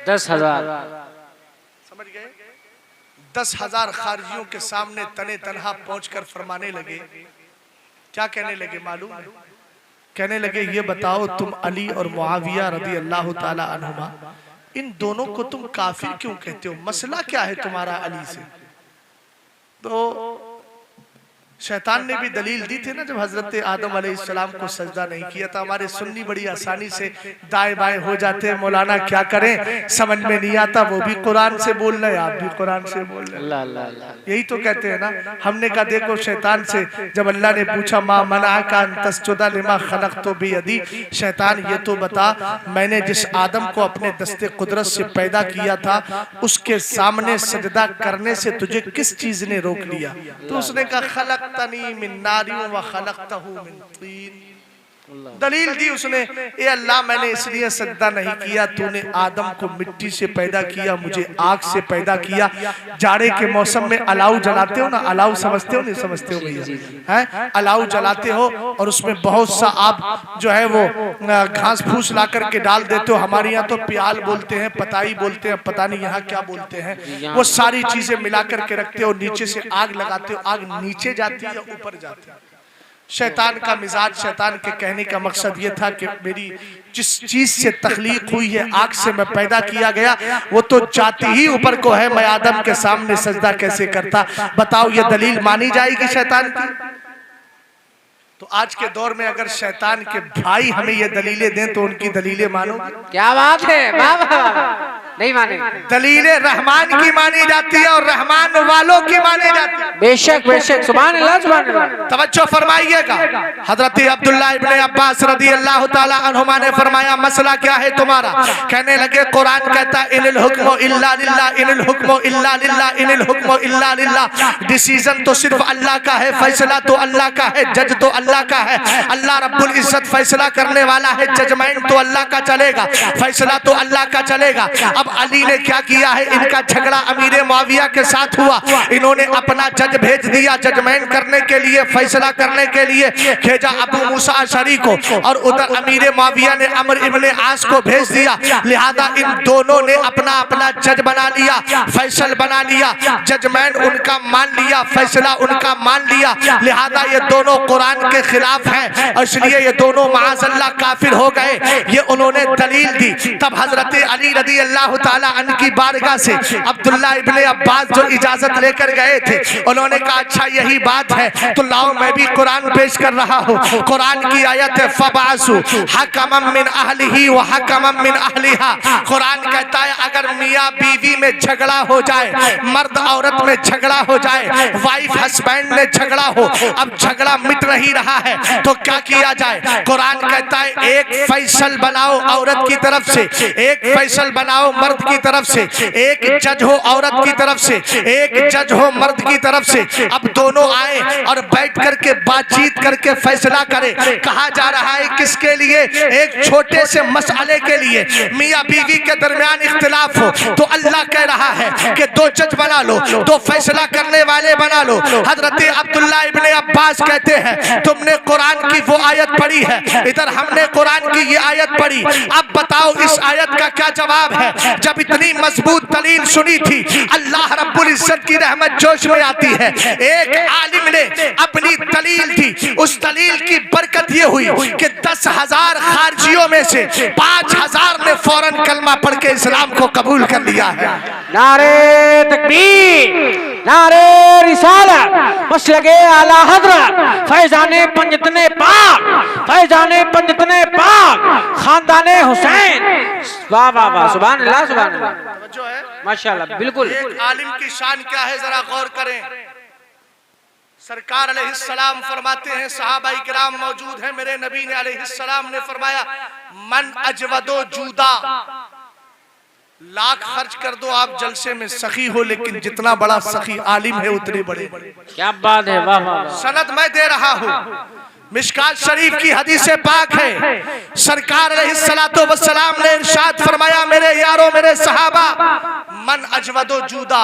10,000। समझ गए? 10,000 खारजियों के सामने तने तन्हा पहुंचकर फरमाने लगे। क्या कहने लगे मालूम है? कहने लगे, ये बताओ तुम अली और मुआविया रज़ी अल्लाह ताला अन्हुमा, इन दोनों को तुम काफिर क्यों कहते हो? मसला क्या है तुम्हारा अली से? तो शैतान ने भी दलील दी थी ना, जब हजरत आदम अलैहिस्सलाम को सजदा नहीं किया था। हमारे सुन्नी बड़ी आसानी से दाएं बाएं हो जाते हैं, मौलाना क्या करें, समझ में नहीं आता, वो भी कुरान से बोल रहे हैं, आप भी कुरान से बोल रहे हैं, यही तो कहते हैं ना। हमने कहा देखो, शैतान से जब अल्लाह ने पूछा मा मना का तस्जुदा लिमा खलक़तु बियदी, शैतान ये तो बता, मैंने जिस आदम को अपने दस्ते कुदरत से पैदा किया था, उसके सामने सजदा करने से तुझे किस चीज ने रोक लिया? तो उसने कहा खलक़तनी मिन नारिन व खलक़तहु मिन तीन। दलील दी उसने, ए अल्लाह, मैंने इसलिए सजदा नहीं किया, तूने आदम को मिट्टी से पैदा किया, मुझे आग से पैदा किया। जाड़े के मौसम में अलाव जलाते हो ना, अलाव समझते हो नहीं समझते हो भैया? हैं, अलाव जलाते हो और उसमें बहुत सा आप जो है वो घास फूस ला करके डाल देते हो। हमारे यहाँ तो प्याल बोलते हैं, पताई बोलते हैं, पता नहीं यहाँ क्या बोलते हैं। वो सारी चीजें मिला करके रखते हो, नीचे से आग लगाते हो, आग नीचे जाती है या ऊपर जाती है? शैतान का मिजाज, शैतान के कहने का मकसद ये था कि मेरी जिस चीज से तख्लीक हुई है, आग से मैं पैदा किया गया, वो तो जाती ही ऊपर को है, मैं आदम के सामने सजदा कैसे करता। बताओ ये दलील मानी जाएगी शैतान की? तो आज के दौर में अगर शैतान के भाई हमें ये दलीलें दें तो उनकी दलीलें मानो। क्या बात है, वाह वाह वाह। नहीं माने। दलीलें रहमान की मानी जाती है और रहमान वालों की मानी जाती है। बेशक बेशक, सुभान अल्लाह सुभान अल्लाह। तवज्जो फरमाइएगा। हजरत अब्दुल्लाह इब्ने अब्बास रदी अल्लाह ताला अन्हुमा ने फरमाया, मसला क्या है तुम्हारा? कहने लगे, कुरान कहता है इनिल हुक्मु इल्ला लिल्लाह, इनिल हुक्मु इल्ला लिल्लाह, इनिल हुक्मु इल्ला लिल्लाह। डिसीजन तो सिर्फ अल्लाह का है, फैसला तो अल्लाह का है, जज तो अल्लाह का है। अल्लाह रब्बुल इज्जत फैसला करने वाला है, जजमेंट तो अल्लाह का चलेगा, फैसला तो अल्लाह का चलेगा। अब अली ने क्या किया है, इनका झगड़ा अमीर मुआविया के साथ हुआ, इन्होंने अपना जज भेज दिया जजमेंट करने के लिए, फैसला करने के लिए भेजा अबू मूसा अशरी को, और उधर अमीर मुआविया ने अमर इब्ने आस को भेज दिया। लिहाजा इन दोनों ने अपना अपना जज बना लिया, फैसल बना लिया, जजमेंट उनका मान लिया, फैसला उनका मान लिया। लिहाजा ये दोनों कुरान के खिलाफ हैं और इसलिए ये दोनों माअज़ल्लाह काफिर हो गए। ये उन्होंने दलील दी। तब हजरत अली रदी अल्लाह ताला अन्हु की बारगाह से अब्दुल्ला इब्ने अब्बास जो इजाजत लेकर गए थे, उन्होंने कहा अच्छा यही बात है तो लाओ मैं भी कुरान पेश कर रहा हूँ। कुरान की आयत है फबासु हकमम मिन अहलिही व हकमम मिन अहलिहा। कुरान कहता है अगर मियाँ बीवी में झगड़ा हो जाए, मर्द औरत में झगड़ा हो जाए, वाइफ हस्बैंड में झगड़ा हो, अब झगड़ा मिट नहीं रहा है तो क्या किया जाए? कुरान कहता है एक फैसल बनाओ औरत की तरफ से, एक फैसल बनाओ मर्द की तरफ से, एक जज हो औरत की तरफ से, एक जज हो मर्द की तरफ से। अब दोनों आए और बैठ करके बातचीत करके फैसला करें। कहा जा रहा है किसके लिए? एक छोटे से मसले के लिए मियाँ बीवी के दरमियान इख्तिलाफ हो तो अल्लाह कह रहा है कि दो जज बना लो, दो फैसला करने वाले बना लो। हजरत अब्दुल्ला इब्ने अब्बास कहते हैं तुमने कुरान की वो आयत पढ़ी है, इधर हमने कुरान की ये आयत पढ़ी, अब बताओ इस आयत का क्या जवाब है? जब इतनी मजबूत दलील सुनी थी, अल्लाह रब्बुल इज्जत की रहमत जोश में आती है। एक आलिम ने अपनी दलील दी, उस दलील की बरकत ये हुई कि 10,000 खारजियों में से 5,000 ने फौरन कलमा पढ़ के इस्लाम को कबूल कर लिया है। नारे तकबीर, नारे रिसालत, मसलके आला हज़रत फैज़ाने पंजतने पाक, फैज़ाने पंजतने पाक, खानदाने हुसैन। वाह वाह वाह, सुभान अल्लाह सुभान अल्लाह, जो है माशाअल्लाह। बिल्कुल एक आलिम की शान क्या है जरा गौर करें। सरकार अलैहिस्सलाम फरमाते हैं, सहाबाई किराम मौजूद हैं, मेरे नबी ने अलैहिस्सलाम ने फरमाया मन अजवदो जूदा, लाख खर्च कर दो आप जलसे में सखी हो, लेकिन जितना बड़ा सखी आलिम है उतने बड़े बड़े। क्या बात है, वाह वाह। सनद मैं दे रहा हूँ, मिशकात शरीफ की हदीस पाक है। सरकार अलैहिस्सलातो वस्सलाम ने इरशाद फरमाया मेरे यारों मेरे सहाबा मन अजवदो जूदा,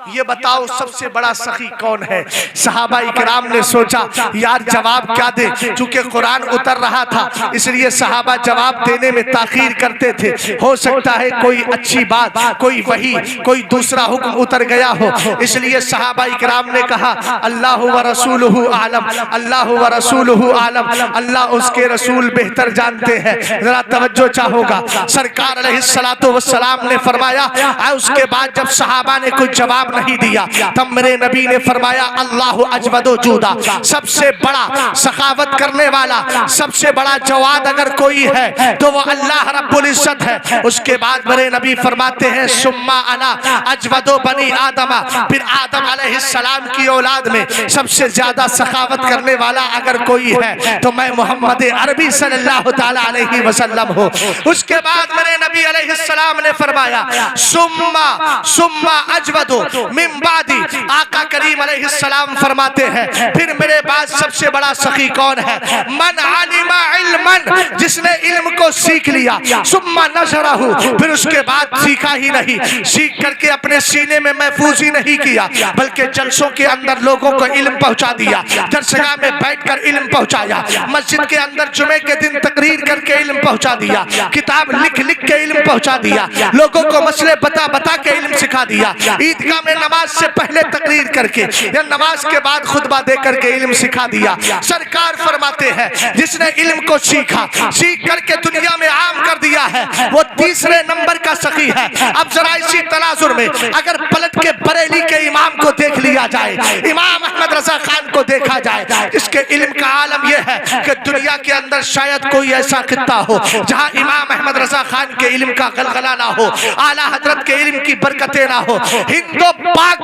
ये बताओ सबसे बड़ा सखी कौन है? सहाबा इकराम ने सोचा यार जवाब क्या दे, चूंकि कुरान उतर रहा था इसलिए सहाबा जवाब देने में ताखीर करते थे। हो सकता है कोई अच्छी बात, कोई वही, कोई दूसरा हुक्म उतर गया हो, इसलिए सहाबा इकराम ने कहा अल्लाह व रसूलुहु आलम, अल्लाह व रसूलुहु आलम, अल्लाह उसके रसूल बेहतर जानते हैं। जरा तवज्जो चाहोगा। सरकार अलैहिस्सलातो वस्सलाम ने फरमाया, उसके बाद जब सहाबा ने कोई जवाब नहीं दिया तब मेरे नबी ने फरमाया अल्लाह अजवदो जूदा, सबसे बड़ा सखावत करने वाला, सबसे बड़ा जवाद अगर कोई है तो वो अल्लाह रब्बुल इज्जत है। उसके बाद मेरे नबी फरमाते हैं सुम्मा अना अजवदो बनी आदमा, फिर आदम अलैहिस्सलाम की औलाद में सबसे ज्यादा सखावत करने वाला अगर कोई है तो मैं मोहम्मद अरबी सल्लल्लाहु ताला अलैहि वसल्लम हूँ। उसके बाद मेरे नबी अलैहिस्सलाम ने फरमाया सुम्मा सुम्मा अजवदो मिन बादी, आका करीम अलैहिस्सलाम फरमाते हैं फिर मेरे बाद सबसे बड़ा सखी कौन है? मन आलिमा इल्मन, जिसने इल्म को सीख लिया, सुम्मा नशरहु, फिर उसके बाद सीखा ही नहीं, सीख करके अपने सीने में महफूज ही नहीं किया बल्कि जलसों के अंदर लोगों को इल्म पहुंचा दिया, दरसगाह में बैठकर इल्म पहुंचा पहुंचाया, मस्जिद के अंदर जुमे के दिन तकरीर करके इल्म पहुंचा दिया, किताब लिख लिख के इल्म पहुंचा दिया, लोगों को मसले बता बता के इल्म सिखा दिया, ईदगाह में नमाज से पहले तकरीर करके या नमाज के बाद खुतबा दे करके इल्म सिखा दिया। सरकार फरमाते हैं जिसने इल्म को सीखा, सीख करके दुनिया में आम कर दिया है, वो तीसरे नंबर का सखी है। अब जरा इसी तनाजुर में अगर पलट के बरेली के इमाम को देख लिया जाए, इमाम अहमद रजा खान को देखा जाए, जिसके इल्म का आलम यह है कि दुनिया के अंदर शायद कोई ऐसा खित्ता हो जहां इमाम अहमद रजा खान के इल्म का गलगला ना हो, आला हजरत के इल्म की बरकतें ना हो। हिंदो पाक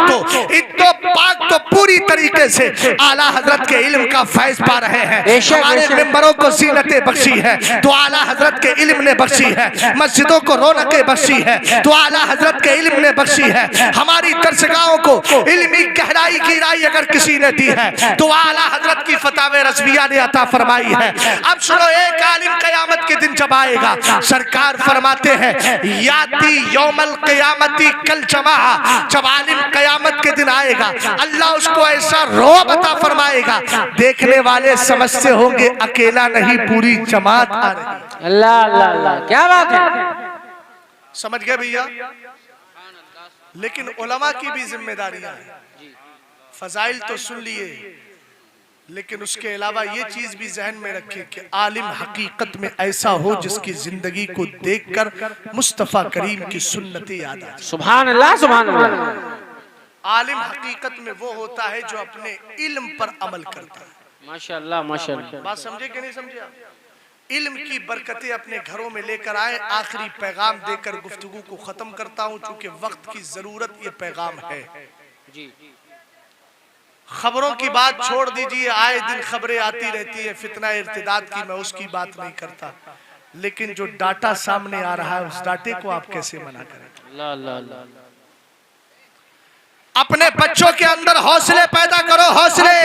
तो पूरी तरीके से आला हजरत के इल्म का फैज पा रहे हैं। हमारे मेंबरों को जीनतें बख्शी है तो आला हजरत के इल्म ने बख्शी है, मस्जिदों को रौनकें बख्शी है तो आला हजरत के इल्म ने बख्शी है, हमारी दरसगाहों को इल्मी गहराई की राय अगर किसी ने दी है तो आला हजरत की फतावे रज़विया ने अता फरमाई है। अब सुनो, एक आलिम क़यामत के दिन जब आएगा, सरकार फरमाते हैं याती यौमल क़यामती कल जमा, जब आलिम क़यामत के दिन आएगा अल्लाह उसको ऐसा रोब अता फरमाएगा, देखने वाले समझते होंगे अकेला नहीं पूरी जमात आ रही। अल्लाह अल्लाह अल्लाह, क्या बात है। समझ गए भैया? लेकिन उलमा की भी जिम्मेदारियां हैं। फजाइल तो सुन लिए, लेकिन उसके अलावा ये चीज भी जहन में रखें कि आलिम हकीकत में ऐसा हो जिसकी जिंदगी को देखकर मुस्तफा करीम की सुन्नतें याद आ जाए। सुभान अल्लाह सुभान अल्लाह। आलिम हकीकत में वो होता है जो अपने इल्म पर अमल करता है। माशाअल्लाह माशाअल्लाह। बात समझे कि नहीं समझे आप? इल्म की बरकतें अपने घरों में लेकर आए। आखिरी पैगाम देकर गुफ्तगू को खत्म करता हूं, चूंकि वक्त की जरूरत ये पैगाम है जी। खबरों की बात छोड़ दीजिए, आए दिन खबरें आती रहती है फितना इर्तिदाद की, मैं उसकी बात नहीं करता, लेकिन जो डाटा सामने आ रहा है उस डाटे को आप कैसे मना करें? अपने बच्चों के अंदर हौसले पैदा करो, हौसले।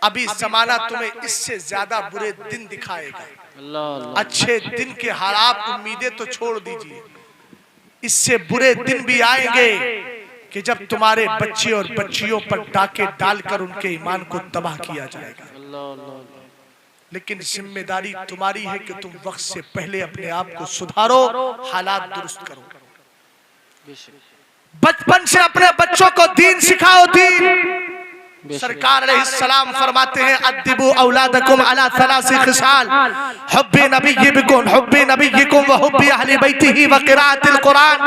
अभी जमाना तुम्हें इससे ज्यादा बुरे दिन दिखाएगा। अच्छे दिन के हालात उम्मीदें तो छोड़ दीजिए, इससे बुरे दिन भी आएंगे कि जब तुम्हारे बच्चे और बच्चियों पर डाके डालकर उनके ईमान को तबाह किया जाएगा। लेकिन जिम्मेदारी तुम्हारी है कि तुम वक्त से पहले अपने आप को सुधारो, हालात दुरुस्त करो। बचपन से अपने बच्चों को दीन सिखाओ, दीन। सरकार अलैहिस्सलाम फरमाते हैं अद्दिबू औलादकुम अला सलासी खिसाल, हुब्बी नबिय्यिकुम, हुब्बी नबिय्यिकुम व हुब्बी अहली बैतिही व क़िराअतिल कुरान।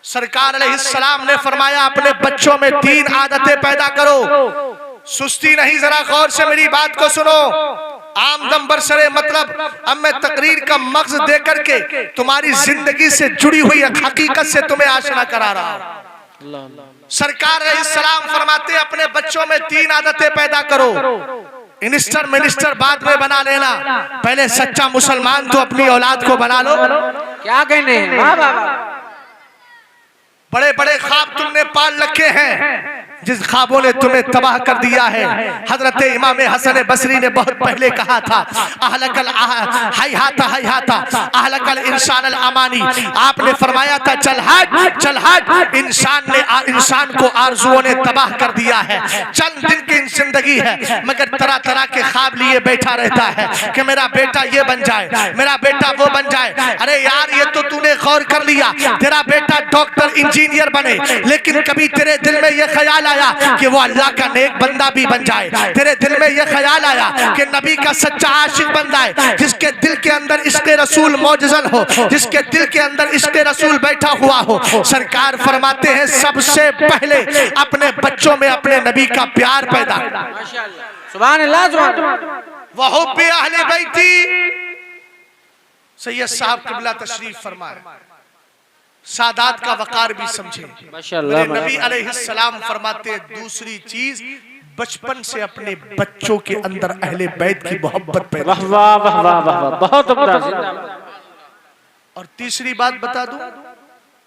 सरकार अलैहिस्सलाम ने फरमाया अपने बच्चों में 3 आदतें पैदा करो। सुस्ती नहीं, जरा गौर से मेरी बात को सुनो। आमदम बरसरे मतलब अब मैं तकरीर का मगज़ दे करके तुम्हारी जिंदगी से जुड़ी हुई हकीकत से तुम्हें आशना करा रहा हूं। सरकार अलैहिस्सलाम फरमाते अपने बच्चों में 3 आदतें पैदा करो। मिनिस्टर मिनिस्टर बाद में बना लेना, पहले सच्चा मुसलमान तो अपनी औलाद को बना लो। क्या कहने हैं? वाह वाह वाह। बड़े बड़े ख्वाब तुमने पाल रखे हैं, जिस ख्वाबों ने तुम्हें तबाह कर दिया है। हजरत इमाम हसन बसरी ने बहुत पहले कहा था अहलकल hayhata hayhata अहलकल इंसान अल अमानी। आपने फरमाया था चल हट। इंसान को आरजुओं ने तबाह कर दिया है। चंद दिन की जिंदगी है, मगर तरह तरह के ख्वाब लिए बैठा रहता है कि मेरा बेटा ये बन जाए, मेरा बेटा वो बन जाए। अरे यार, ये तो तूने गौर कर लिया तेरा बेटा डॉक्टर इंजीनियर बने, लेकिन कभी तेरे दिल में ये ख्याल आया कि वो अल्लाह का नेक बंदा भी बन जाए? तेरे दिल में ये ख्याल आया कि नबी का सच्चा आशिक बन जाए, जिसके दिल के अंदर इश्क़ रसूल मौजज़न हो, जिसके दिल के अंदर इश्क़ रसूल बैठा हुआ हो? सरकार फरमाते हैं सबसे पहले अपने बच्चों में अपने नबी का प्यार पैदा। सुभान अल्लाह सुभान अल्लाह। व हुब्बी अहली बैती। सैयद साहब क़िबला तशरीफ फरमाए, सादात का वकार भी समझे। मेरे नबी अलैहिस्सलाम फरमाते हैं दूसरी चीज, बचपन से अपने बच्चों के अंदर अहले बैत की मोहब्बत पैदा। वाह वाह वाह वाह, बहुत उम्दा। और तीसरी बात बता दूं,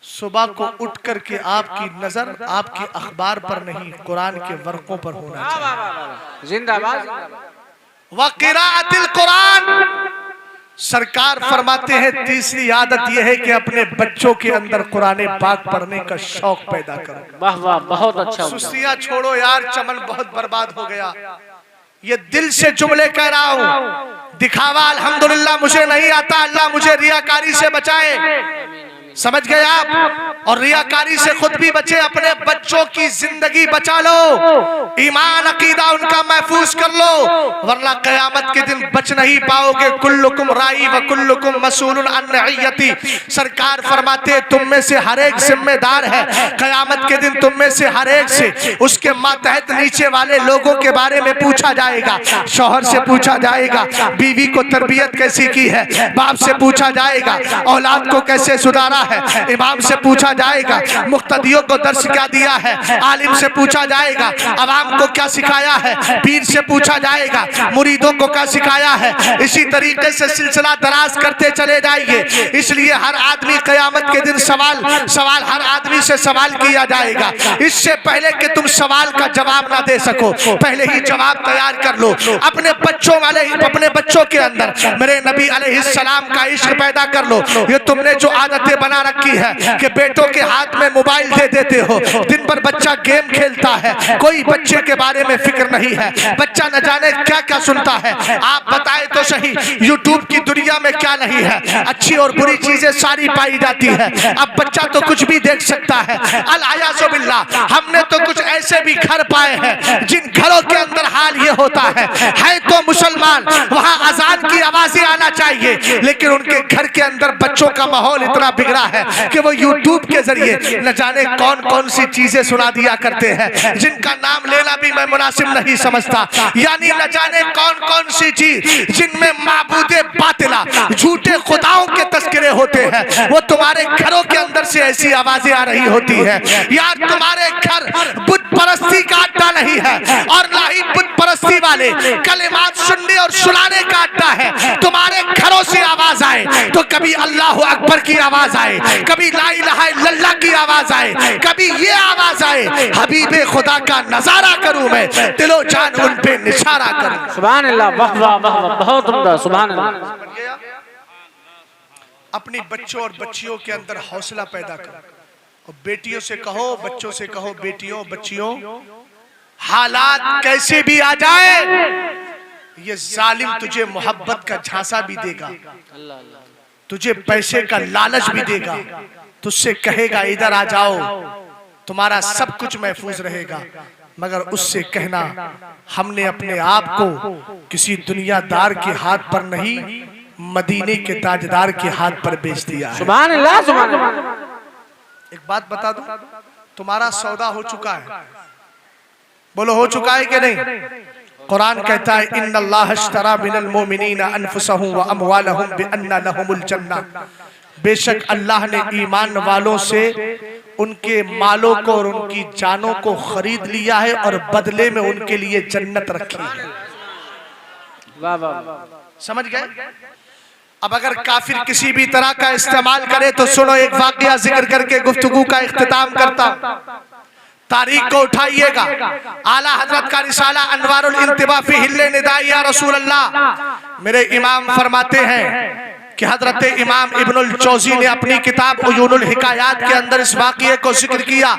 सुबह को उठ करके आपकी नजर आपके अखबार पर नहीं, कुरान के वर्कों पर होना चाहिए। जिंदाबाद। व क़िराअतिल कुरान। सरकार फरमाते हैं तीसरी आदत यह है कि अपने बच्चों के अंदर कुरान पाक पढ़ने का शौक पैदा करो। वाह वाह, बहुत अच्छा। सुस्तियां छोड़ो यार, चमन बहुत बर्बाद हो गया। ये दिल से जुमले कह रहा हूं। दिखावा अल्हम्दुलिल्लाह मुझे नहीं आता, अल्लाह मुझे रियाकारी से बचाए। समझ गए आप? और रियाकारी से खुद भी बचे, अपने बच्चों की जिंदगी बचा लो, ईमान अकीदा उनका महफूज कर लो, वरना कयामत के दिन बच नहीं पाओगे। कुल्लुकुम राई व कुल्लुकुम मसूलुन अन रइयती। सरकार फरमाते तुम में से हर एक जिम्मेदार है, कयामत के दिन तुम में से हर एक से उसके मातहत नीचे वाले लोगों के बारे में पूछा जाएगा। शौहर से पूछा जाएगा बीवी को तरबियत कैसी की है, बाप से पूछा जाएगा औलाद को कैसे सुधारा है, इमाम से पूछा जाएगा मुक्तदियों को दर्श क्या दिया है, आलिम से पूछा जाएगा अवाम को क्या सिखाया है, पीर से पूछा जाएगा मुरीदों को क्या सिखाया है। इसी तरीके से सिलसिला दराज करते चले जाएंगे। इसलिए हर आदमी कयामत के दिन सवाल हर आदमी से सवाल किया जाएगा। इससे पहले कि तुम सवाल का जवाब ना दे सको, पहले ही जवाब तैयार कर लो। अपने बच्चों के अंदर मेरे नबी अलैहिस्सलाम का इश्क पैदा कर लो। ये तुमने जो आदतें बना रखी है कि बेटों के हाथ में मोबाइल दे देते हो, दिन भर बच्चा गेम खेलता है, कोई बच्चे के बारे में फिक्र नहीं है, बच्चा न जाने क्या क्या सुनता है। आप बताएं तो सही, यूट्यूब की दुनिया में क्या नहीं है, अच्छी और बुरी चीजें सारी पाई जाती है। अब बच्चा तो कुछ भी देख सकता है। अल-आयाज़ु बिल्लाह, हमने तो कुछ ऐसे भी घर पाए हैं जिन घरों के अंदर हाल ये होता है तो मुसलमान, वहां अजान की आवाजें आना चाहिए, लेकिन उनके घर के अंदर बच्चों का माहौल इतना बिगड़ा है कि वो यूट्यूब के जरिए न जाने कौन कौन सी चीजें सुना दिया करते हैं जिनका नाम लेना भी मैं मुनासिब नहीं समझता। यानी न जाने कौन कौन सी चीज जिनमें माबूदे बातिला, झूठे खुदाओं के तस्करे होते हैं, वो तुम्हारे घरों के अंदर से ऐसी आवाजें आ रही होती है। यार तुम्हारे घर बुत परस्ती का अड्डा नहीं है और ना ही बुत परस्ती वाले कलिमात सुनने और सुनाने का अड्डा है। तुम्हारे घरों से आवाज आए तो कभी अल्लाह अकबर की आवाज आए, कभी ला इलाहा इल्लल्लाह की आवाज आए, कभी ये आवाज आए हबीबे खुदा का नजारा करूं मैं, दिलो जान उन पे निशारा करूं। सुभान अल्लाह, वाह वाह वाह, बहुत उम्दा, सुभान अल्लाह। अपनी बच्चों और बच्चियों के अंदर हौसला पैदा करो और बेटियों से कहो, बच्चों से कहो, बेटियों बच्चियों, हालात कैसे भी आ जाए ये जालिम तुझे मोहब्बत का झांसा भी देगा, तुझे पैसे का लालच भी देगा, तुझसे कहेगा इधर आ जाओ, तुम्हारा सब कुछ महफूज रहेगा, मगर उससे कहना हमने अपने आप को किसी दुनियादार के हाथ पर नहीं, मदीने के ताजदार के हाथ पर बेच दिया है। सुभान अल्लाह, सुभान अल्लाह। एक बात बता दूं, तुम्हारा सौदा हो चुका है, बोलो हो चुका है कि नहीं? कुरान कहता है इन्नल्लाह अश्तरा मिनल मोमिनीना अनफुसहुम व अमवालहुम बिअन्ना लहुमुल जन्नह। बेशक अल्लाह ने ईमान वालों से उनके मालों को और उनकी जानों को खरीद लिया है और बदले में उनके लिए जन्नत रखी है। वाह वाह, समझ गए? अब अगर काफिर किसी भी तरह का इस्तेमाल करे तो सुनो, एक वाकया जिक्र करके गुफ्तगू का इख्तिताम करता हूं। तारीख को उठाइएगा, आला हजरत का रिसाला अनवारुल इंतिबा फी हिल्ले निदा या रसूल अल्लाह। मेरे इमाम फरमाते हैं कि हजरत इमाम इब्नुल जौजी ने अपनी किताब उयूनुल हिकायात के अंदर इस वाक़ये को जिक्र किया।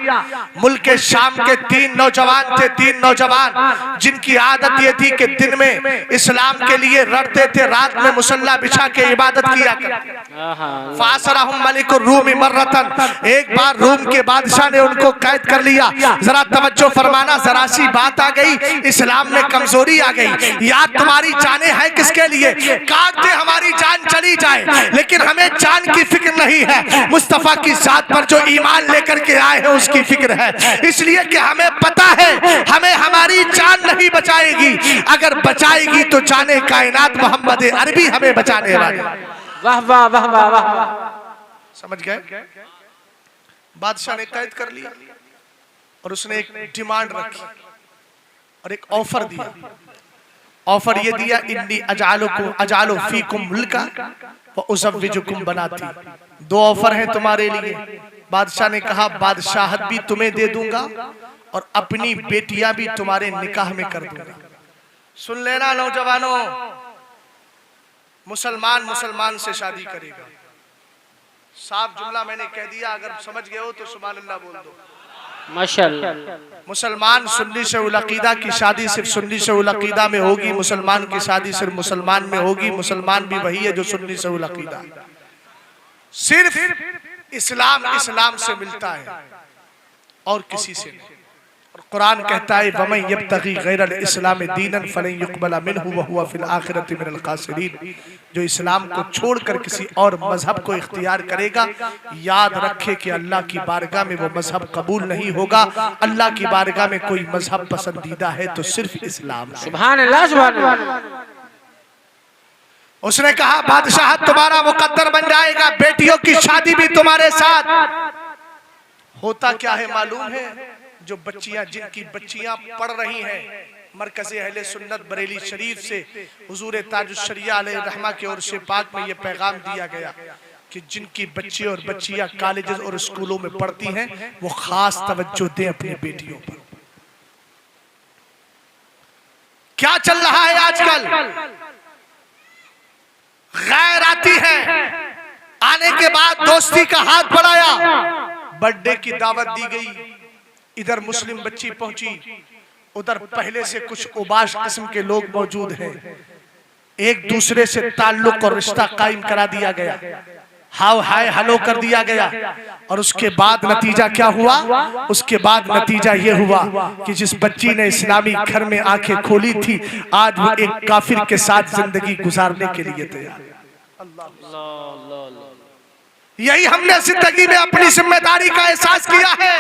मुल्क के शाम के तीन नौजवान जिनकी आदत ये थी कि दिन में इस्लाम के लिए लड़ते थे, रात में मुसल्ला बिछा के इबादत किया करते। फासरहुम मलिकुर रूम मर्रतन, एक बार रूम के बादशाह ने उनको कैद कर लिया। जरा तवज्जो फरमाना, जरा सी बात आ गई, इस्लाम में कमजोरी आ गई। याद तुम्हारी जाने हैं किसके लिए? काट दे हमारी जान चली जाए, लेकिन हमें जान की फिक्र नहीं है, मुस्तफा की जात पर जो ईमान लेकर के आए हैं उसकी फिक्र है। इसलिए कि हमें पता है हमें हमारी जान नहीं बचाएगी, अगर बचाएगी तो जाने कायनात मोहम्मद अरबी हमें बचाने वाले। वाह वाह वाह वाह वाह, समझ गए? बादशाह ने कैद कर लिया और उसने एक डिमांड रखी और एक ऑफर दिया। ऑफर ये दिया, इन्नी अजालो फीकुम मुल्का व उज़व्विजुकुम बनाती। दो ऑफर हैं तुम्हारे लिए। बादशाह ने कहा बादशाहत भी तुम्हें दे दूंगा और अपनी बेटियां भी तुम्हारे निकाह में कर दूंगा। सुन लेना नौजवानों, मुसलमान से शादी करेगा। साफ जुमला मैंने कह दिया, अगर समझ गए हो तो सुभान अल्लाह बोल दो। माशाअल्लाह। मुसलमान सुन्नी से उल अकीदा की शादी सिर्फ सुन्नी से उल अकीदा में होगी, मुसलमान की शादी सिर्फ मुसलमान में होगी। मुसलमान भी वही है जो सुन्नी से उल अकीदा। सिर्फ इस्लाम से मिलता है और किसी से नहीं। और कुरान कहता है वमन यब्तगी गैरल इस्लाम दीनन फलन युक़बल मिन्हु व हुवा फिल आखिरति मिनल खासिरीन। जो इस्लाम को छोड़कर किसी और मजहब को इख्तियार करेगा, याद रखे कि अल्लाह की बारगाह में वो मजहब कबूल नहीं होगा। अल्लाह की बारगाह में कोई मजहब पसंदीदा है तो सिर्फ इस्लाम। सुभान अल्लाह, सुभान अल्लाह। उसने कहा बादशाह तुम्हारा मुकद्दर बन जाएगा, बेटियों की शादी भी तुम्हारे साथ। होता क्या है मालूम है? जो बच्चियां, जिनकी बच्चियां पढ़ रही हैं मरकज़ अहले सुन्नत बरेली शरीफ से हुजूर ताजुश शरिया अलैहि रहमा के और से पाक में ये पैगाम दिया गया कि जिनकी बच्चे और बच्चियां कॉलेजेस और स्कूलों में पढ़ती हैं वो खास तवज्जो दें अपनी बेटियों पर। क्या चल रहा है आजकल? गैर आती है, आने के बाद दोस्ती का हाथ बढ़ाया, बर्थडे की दावत दी गई, इधर मुस्लिम बच्ची पहुंची, उधर पहले से कुछ उबाश किस्म के लोग मौजूद हैं, एक दूसरे से ताल्लुक और रिश्ता कायम करा दिया गया, हाव हाय हलो कर दिया गया। और उसके बाद नतीजा क्या हुआ? उसके बाद नतीजा ये हुआ कि जिस बच्ची ने इस्लामी घर में आंखें खोली थी, आज वो एक काफिर के साथ जिंदगी गुजारने के लिए तैयार है। यही हमने जिंदगी में अपनी जिम्मेदारी का एहसास किया है।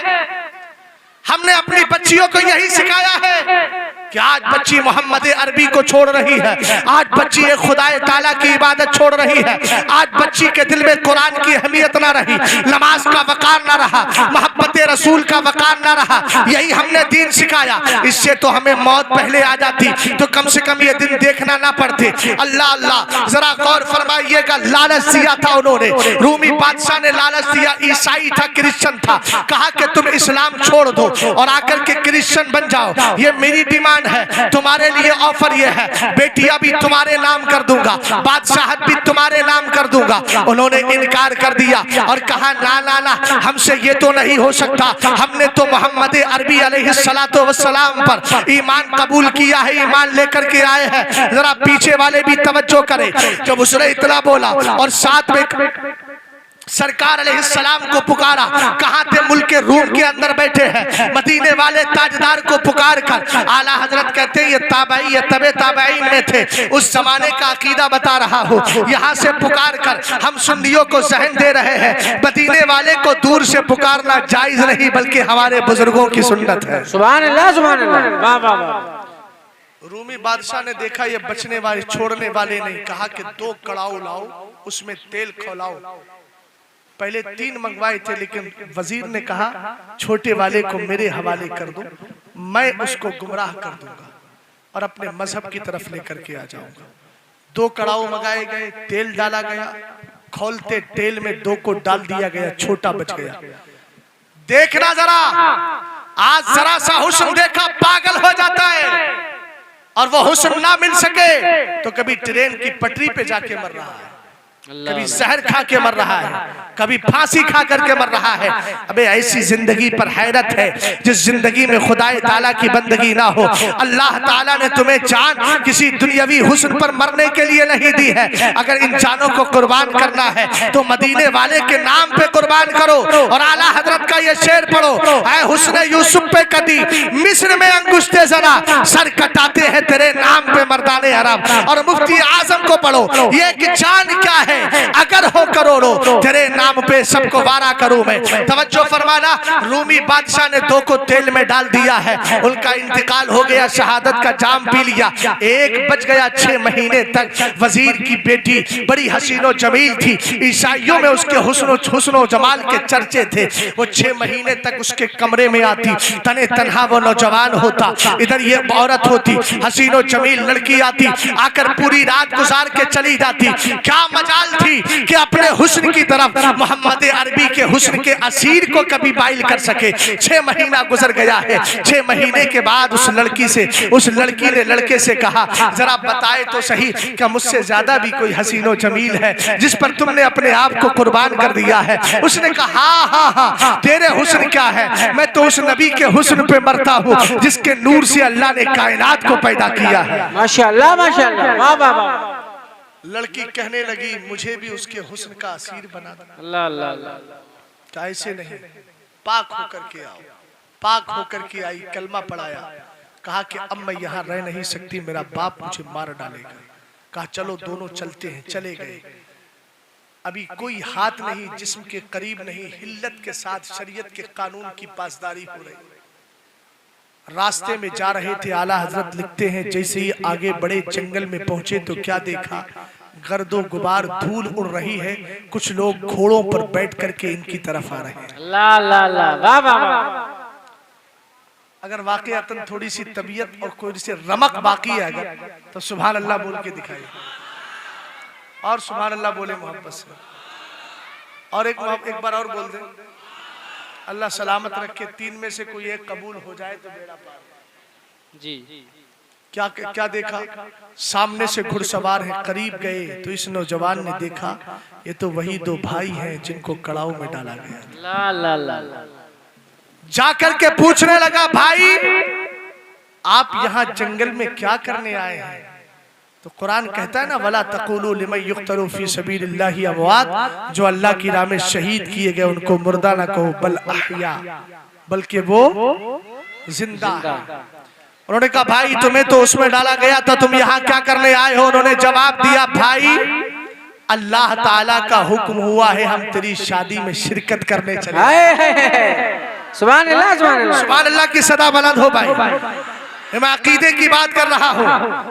हमने अपनी बच्चियों को यही सिखाया है कि आज बच्ची मोहम्मद अरबी को छोड़ रही है, आज बच्ची एक खुदाए ताला की इबादत छोड़ रही है, आज बच्ची के दिल में कुरान की अहमियत ना रही, नमाज का वकार ना रहा, मोहब्बत रसूल का वकार ना रहा। यही हमने दीन सिखाया। इससे तो हमें मौत पहले आ जाती तो कम से कम ये दिन देखना ना पड़ते। अल्लाह अल्लाह, जरा गौर फरमाइएगा, लालच दिया था उन्होंने। रूमी बादशाह ने लालच दिया, ईसाई था, क्रिश्चियन था, कहा कि तुम इस्लाम छोड़ दो और आकर के क्रिश्चियन बन जाओ। ये मेरी डिमांड है, तुम्हारे लिए ऑफर ये है, बेटियां भी तुम्हारे नाम कर दूंगा, बादशाहत भी तुम्हारे नाम कर दूंगा। उन्होंने इनकार कर दिया और कहा ना ना ना, हमसे ये तो नहीं हो सकता, हमने तो मोहम्मद अरबी अलैहिस्सलातु वस्सलाम पर ईमान कबूल किया है, ईमान लेकर के आए हैं। जरा पीछे वाले भी तवज्जो करें। जब उसने इतना बोला और साथ में सरकार अलैहिस्सलाम को पुकारा, कहाँ थे? मुल्क रूम के अंदर बैठे हैं। मदीने वाले ताजदार को पुकार कर आला हजरत कहते हैं ये ताबई या तबे ताबईन में थे, उस जमाने का अकीदा बता रहा हूँ। यहाँ से पुकार कर हम सुन्नियों को जहन दे रहे हैं, मदीने वाले को दूर से पुकारना जायज नहीं बल्कि हमारे बुजुर्गों की सुन्नत है। सुभान अल्लाह, सुभान अल्लाह, वाह वाह वाह। रूमी बादशाह ने देखा ये बचने वाले, छोड़ने वाले नहीं, कहा कि 2 कड़ाऊ लाओ, उसमें तेल खौलाओ। पहले 3 मंगवाए थे, लेकिन वजीर ने कहा छोटे वाले को मेरे हवाले कर दो, मैं उसको गुमराह कर दूंगा और अपने मजहब की तरफ लेकर के आ जाऊंगा। 2 कड़ाऊ मंगाए गए, तेल डाला गया, खोलते तेल में 2 को डाल दिया गया, छोटा बच गया। देखना जरा, आज जरा सा हुस्न देखा पागल हो जाता है, और वो हुस्न ना मिल सके तो कभी ट्रेन की पटरी पे जाके मर रहा है, कभी जहर खा के मर रहा है, कभी फांसी खा करके मर रहा है। अबे ऐसी जिंदगी पर हैरत है जिस जिंदगी में खुदाए ताला की बंदगी ना हो। अल्लाह ताला ने तुम्हें जान किसी दुनियावी हुस्न पर मरने के लिए नहीं दी है। अगर इन जानों को कुर्बान करना है तो मदीने वाले के नाम पे कुर्बान करो। और आला हजरत का ये शेर पढ़ो, ऐ हुस्न यूसुफ पे कदी मिस्र में अंगुश्ते ज़रा, सर कटाते हैं तेरे नाम पे मर्दाने अरब। और मुफ्ती आजम को पढ़ो, ये कि जान क्या है अगर हो करोड़ों, तेरे नाम पे सबको वारा करूं मैं। तवज्जो फरमाना, रूमी बादशाह ने 2 को तेल में डाल दिया है, उनका इंतकाल हो गया, शहादत का जाम पी लिया। 1 बच गया। 6 महीने तक वजीर की बेटी बड़ी हसीनो जमील थी, ईसाइयों में उसके हुस्नो जमाल के चर्चे थे। वो 6 महीने तक उसके कमरे में आती, तने तन्हा वो नौजवान होता, इधर ये औरत होती, हसीनो जमील लड़की आती, आकर पूरी रात गुजार के चली जाती। क्या मजाल थी कि अपने अपने हुस्न की तरफ मोहम्मद अरबी के हुस्न के असीर को कभी माइल कर सके। 6 महीना गुजर गया है। 6 महीने के बाद उस लड़की ने लड़के से कहा, जरा बताए तो सही क्या मुझसे ज्यादा भी कोई हसीनो जमील है जिस पर तुमने अपने आप को कुर्बान कर दिया है? उसने कहा हाँ हाँ हाँ, तेरे हुस्न क्या है, मैं तो उस नबी के हुस्न पे मरता हूँ जिसके नूर से अल्लाह ने कायनात को पैदा किया है। माशाअल्लाह माशाअल्लाह, वाह वाह वाह। लड़की कहने लगी, मुझे भी उसके हुस्न का असीर बना दो। अल्लाह अल्लाह अल्लाह। क्या ऐसे नहीं, पाक होकर के आओ। पाक होकर के आई, कलमा पढ़ाया, कहा कि अब मैं यहाँ रह नहीं सकती, मेरा बाप मुझे मार डालेगा। कहा चलो दोनों चलते हैं। चले गए। अभी कोई हाथ नहीं, जिस्म के करीब नहीं, हिल्लत के साथ शरीयत के कानून की पासदारी हो रही। रास्ते में जा रहे थे, आला हजरत लिखते हैं जैसे ही आगे बड़े जंगल में पहुंचे तो क्या देखा, गर्दो गुबार धूल उड़ रही है। कुछ लोग घोड़ों पर बैठ करके इनकी तरफ आ रहे हैं। अल्लाह अल्लाह अल्लाह, वाह वाह वाह। अगर वाकईतन थोड़ी सी तबीयत और कोई सी रमक बाकी है अगर, तो सुभान अल्लाह बोल के दिखाइए, और सुभान अल्लाह बोले मोहब्बत से, और एक बार और बोल दे, अल्लाह सलामत रखे। 3 में से कोई एक कबूल हो जाए तो बेड़ा पार। जी क्या क्या देखा, सामने से घुड़सवार है, करीब गए तो इस नौजवान ने देखा ये तो वही 2 भाई हैं जिनको कड़ाऊ में डाला गया। अल्लाह अल्लाह अल्लाह। जाकर के पूछने लगा, भाई आप यहाँ जंगल में क्या करने आए हैं? तो कुरान कहता है ना, वला तक़ूलू लिमन युक़्तलू फी सबीलिल्लाहि अमवात, जो अल्लाह की राह में शहीद किए गए उनको मुर्दा ना कहो, बल अहया, बल्कि वो जिंदा है। उन्होंने कहा भाई तुम्हें तो उसमें डाला गया था, तुम यहाँ क्या करने आए हो? उन्होंने जवाब दिया, भाई अल्लाह ताला का हुक्म हुआ है, हम तेरी शादी में शिरकत करने चले। सुभान अल्लाह सुभान अल्लाह, सुभान अल्लाह की सदा बुलंद हो भाई। मैं अकीदे की बात कर रहा हूँ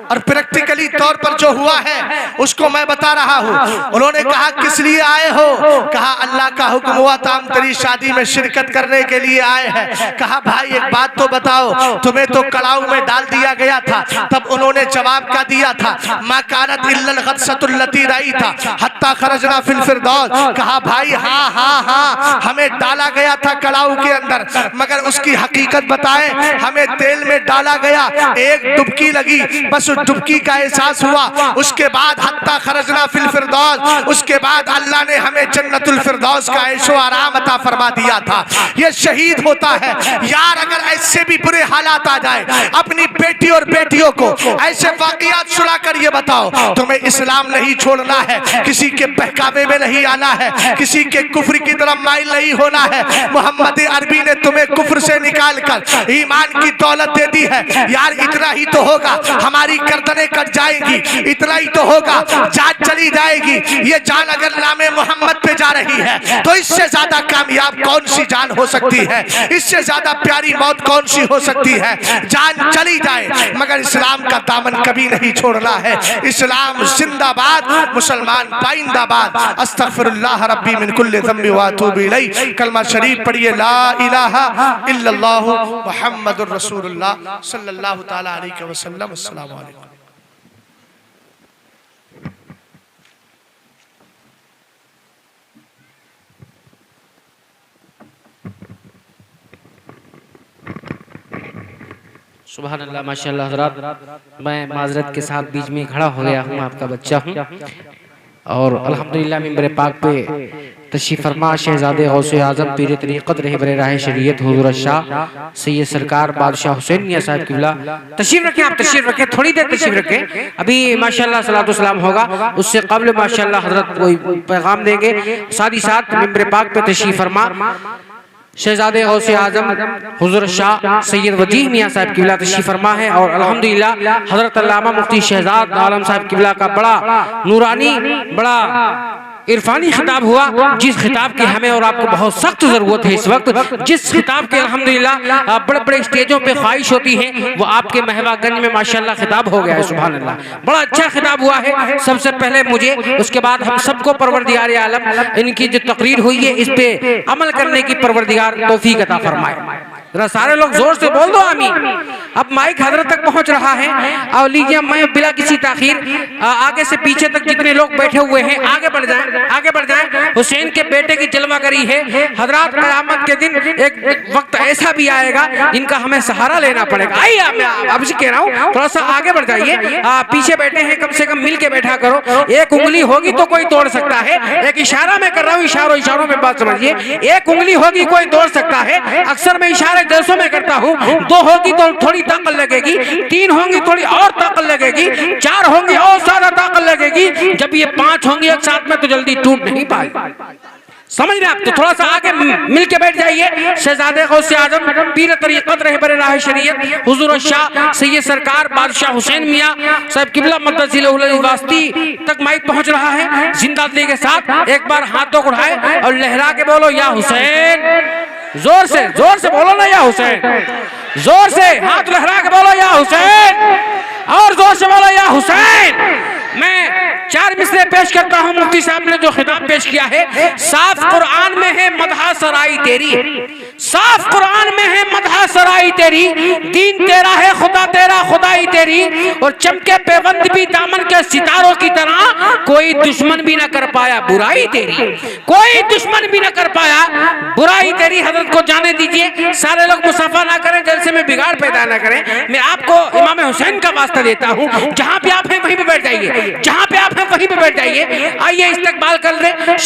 और प्रैक्टिकली तौर पर जो हुआ है उसको मैं बता रहा हूँ। उन्होंने कहा किस लिए आए हो? कहा अल्लाह का हुक्म हुआ था, हम तेरी शादी में शिरकत करने के लिए आए हैं। कहा भाई एक बात तो बताओ, तुम्हें तो कड़ाऊ में डाल दिया गया था। तब उन्होंने जवाब क्या दिया था, मा कानत इल्लल गत्सतुल लती रई था हत्ता खरजना फिल फिरदौस। कहा भाई हाँ हाँ हाँ, हमें डाला गया था कड़ाऊ के अंदर, मगर उसकी हकीकत बताएं, हमें तेल में डाला गया, एक डुबकी लगी, बस उस डुबकी का एहसास हुआ। उसके बाद हत्ता खरजना फिल फिरदौस, उसके बाद अल्लाह ने हमें जन्नतुल फिरदौस का ऐशो आराम अता फरमा दिया था। ये शहीद होता है यार। अगर ऐसे भी बुरे हालात आ जाए, अपनी बेटी और बेटियों को ऐसे वाकयात सुनाकर ये बताओ, तुम्हें इस्लाम नहीं छोड़ना है, किसी के बहकावे में नहीं आना है, किसी के कुफ्र की तरफ माइल नहीं होना है। मोहम्मद अरबी ने तुम्हें कुफ्र से निकाल कर ईमान की दौलत दे दी है यार। इतना ही तो होगा, हमारी गर्दनें कट जाएंगी, इतना ही तो होगा, जान चली जाएगी। ये जान अगर नामे मोहम्मद पे जा रही है तो इससे ज्यादा कामयाब कौन सी जान हो सकती है? इससे ज्यादा प्यारी मौत कौन सी हो सकती है? जान चली जाए मगर इस्लाम का दामन कभी नहीं छोड़ना है। इस्लाम जिंदाबाद, मुसलमान पाइंदाबाद। अस्तगफिरुल्लाह रब्बी मिन कुल्लि ज़म्बि व अतूबु इलैह। कलमा शरीफ पढ़िए, ला इलाहा इल्लल्लाहु मुहम्मदुर रसूलुल्लाह सल्लल्लाहु ताला अलैहि वसल्लम। अस्सलामु अलैकुम। सुभान अल्लाह माशाअल्लाह। हज़रात मैं माजरत के साथ बीच में खड़ा हो गया हूँ, आपका बच्चा हूँ, और अल्हम्दुलिल्लाह मिंबर पाक पे तशरीफ़ फरमा शहज़ादे गौसे आज़म पीर तरीक़त रहबर राह शरीयत हुज़ूर शाह सैयद सरकार बादशाह हुसैन मियां साहब क़िबला। तशरीफ़ रखें, आप तशरीफ़ रखें, थोड़ी देर तशरीफ़ रखें। अभी माशाअल्लाह सलातो सलाम होगा, उससे क़ब्ल माशाअल्लाह हज़रत कोई पैगाम देंगे। साथ ही साथ मिंबर पाक पे तशरीफ़ फरमा शहज़ादे गौसे आज़म हुज़ूर शाह सैयद वजीह मियां साहब क़िबला तशरीफ़ फरमा है। और अल्हम्दुलिल्लाह हज़रत अल्लामा मुफ्ती शहजाद आलम साहब क़िबला का बड़ा नूरानी, बड़ा इरफानी खिताब हुआ, जिस खिताब की हमें और आपको बहुत सख्त जरूरत है इस वक्त। जिस खिताब के अल्हम्दुलिल्लाह बड़े बड़े स्टेजों पे ख्वाहिश होती है, वो आपके महवागंज में माशाअल्लाह खिताब हो गया है। सुभान अल्लाह, बड़ा अच्छा खिताब हुआ है। सबसे पहले मुझे, उसके बाद हम सबको परवरदिगार आलम इनकी जो तकरीर हुई है इस पे अमल करने की परवरदिगार तौफीक अता फरमाए। जरा सारे लोग जोर से बोल दो आमीन। अब माइक हजरत तक पहुंच रहा है और लीजिए मैं बिला किसी ताखीर आगे से पीछे तक जितने लोग बैठे हुए हैं आगे बढ़ जाएं, आगे बढ़ जाएं। हुसैन के बेटे की जलवागरी है हजरत, क़यामत के दिन एक वक्त ऐसा भी आएगा जिनका हमें सहारा लेना पड़ेगा। आइए मैं अब से कह रहा हूँ थोड़ा सा आगे बढ़ जाइए। पीछे बैठे हैं कम से कम मिल के बैठा करो। एक उंगली होगी तो कोई तोड़ सकता है, एक इशारा मैं कर रहा हूँ, इशारों में बात समझिए। एक उंगली होगी कोई तोड़ सकता है, अक्सर मैं इशारे जलसों में करता हूँ। दो होगी तो थोड़ी ताकत लगेगी, तीन होंगी थोड़ी और ताकत लगेगी, चार होंगी और ज्यादा ताकत लगेगी, जब ये पांच होंगी एक साथ में तो जल्दी टूट नहीं पाएगी। समझ रहे आप? तो थोड़ा सा आगे मिल के बैठ जाइए। शहजादे गौसे आजम पीर तरीक़त रहबर राह शरीयत हुजूर शाह सैयद सरकार बादशाह हुसैन मियां साहब किबला मद्दसिल वास्ती तक माइक पहुंच रहा है। जिंदादिली के साथ एक बार हाथों को उठाए और लहरा के बोलो या हुसैन। जोर से बोलो ना या हुसैन। जोर से हाथ लहरा के बोलो या हुसैन, और जोर से बोलो या हुसैन। मैं चार मिसरे पेश करता हूं। मुफ्ती साहब ने जो खिताब पेश किया है, साफ कुरान में है मदहा सराई तेरी, साफ कुरान में है मदहा सराई तेरी, दीन तेरा है खुदा तेरा खुदाई तेरी, और चमके पेवंद भी दामन के सितारों की तरह, कोई दुश्मन भी न कर पाया बुराई तेरी, कोई दुश्मन भी न कर पाया बुराई तेरी। हजरत को जाने दीजिए, सारे लोग मुसाफा ना करें, जलसे में बिगाड़ पैदा ना करें। मैं आपको इमाम हुसैन का वास्ता देता हूँ, जहां पे आप हैं वहीं पे बैठ जाइए, जहां पे आप हैं वहीं पे बैठ जाइए। आइए इस्तकबाल कर लें।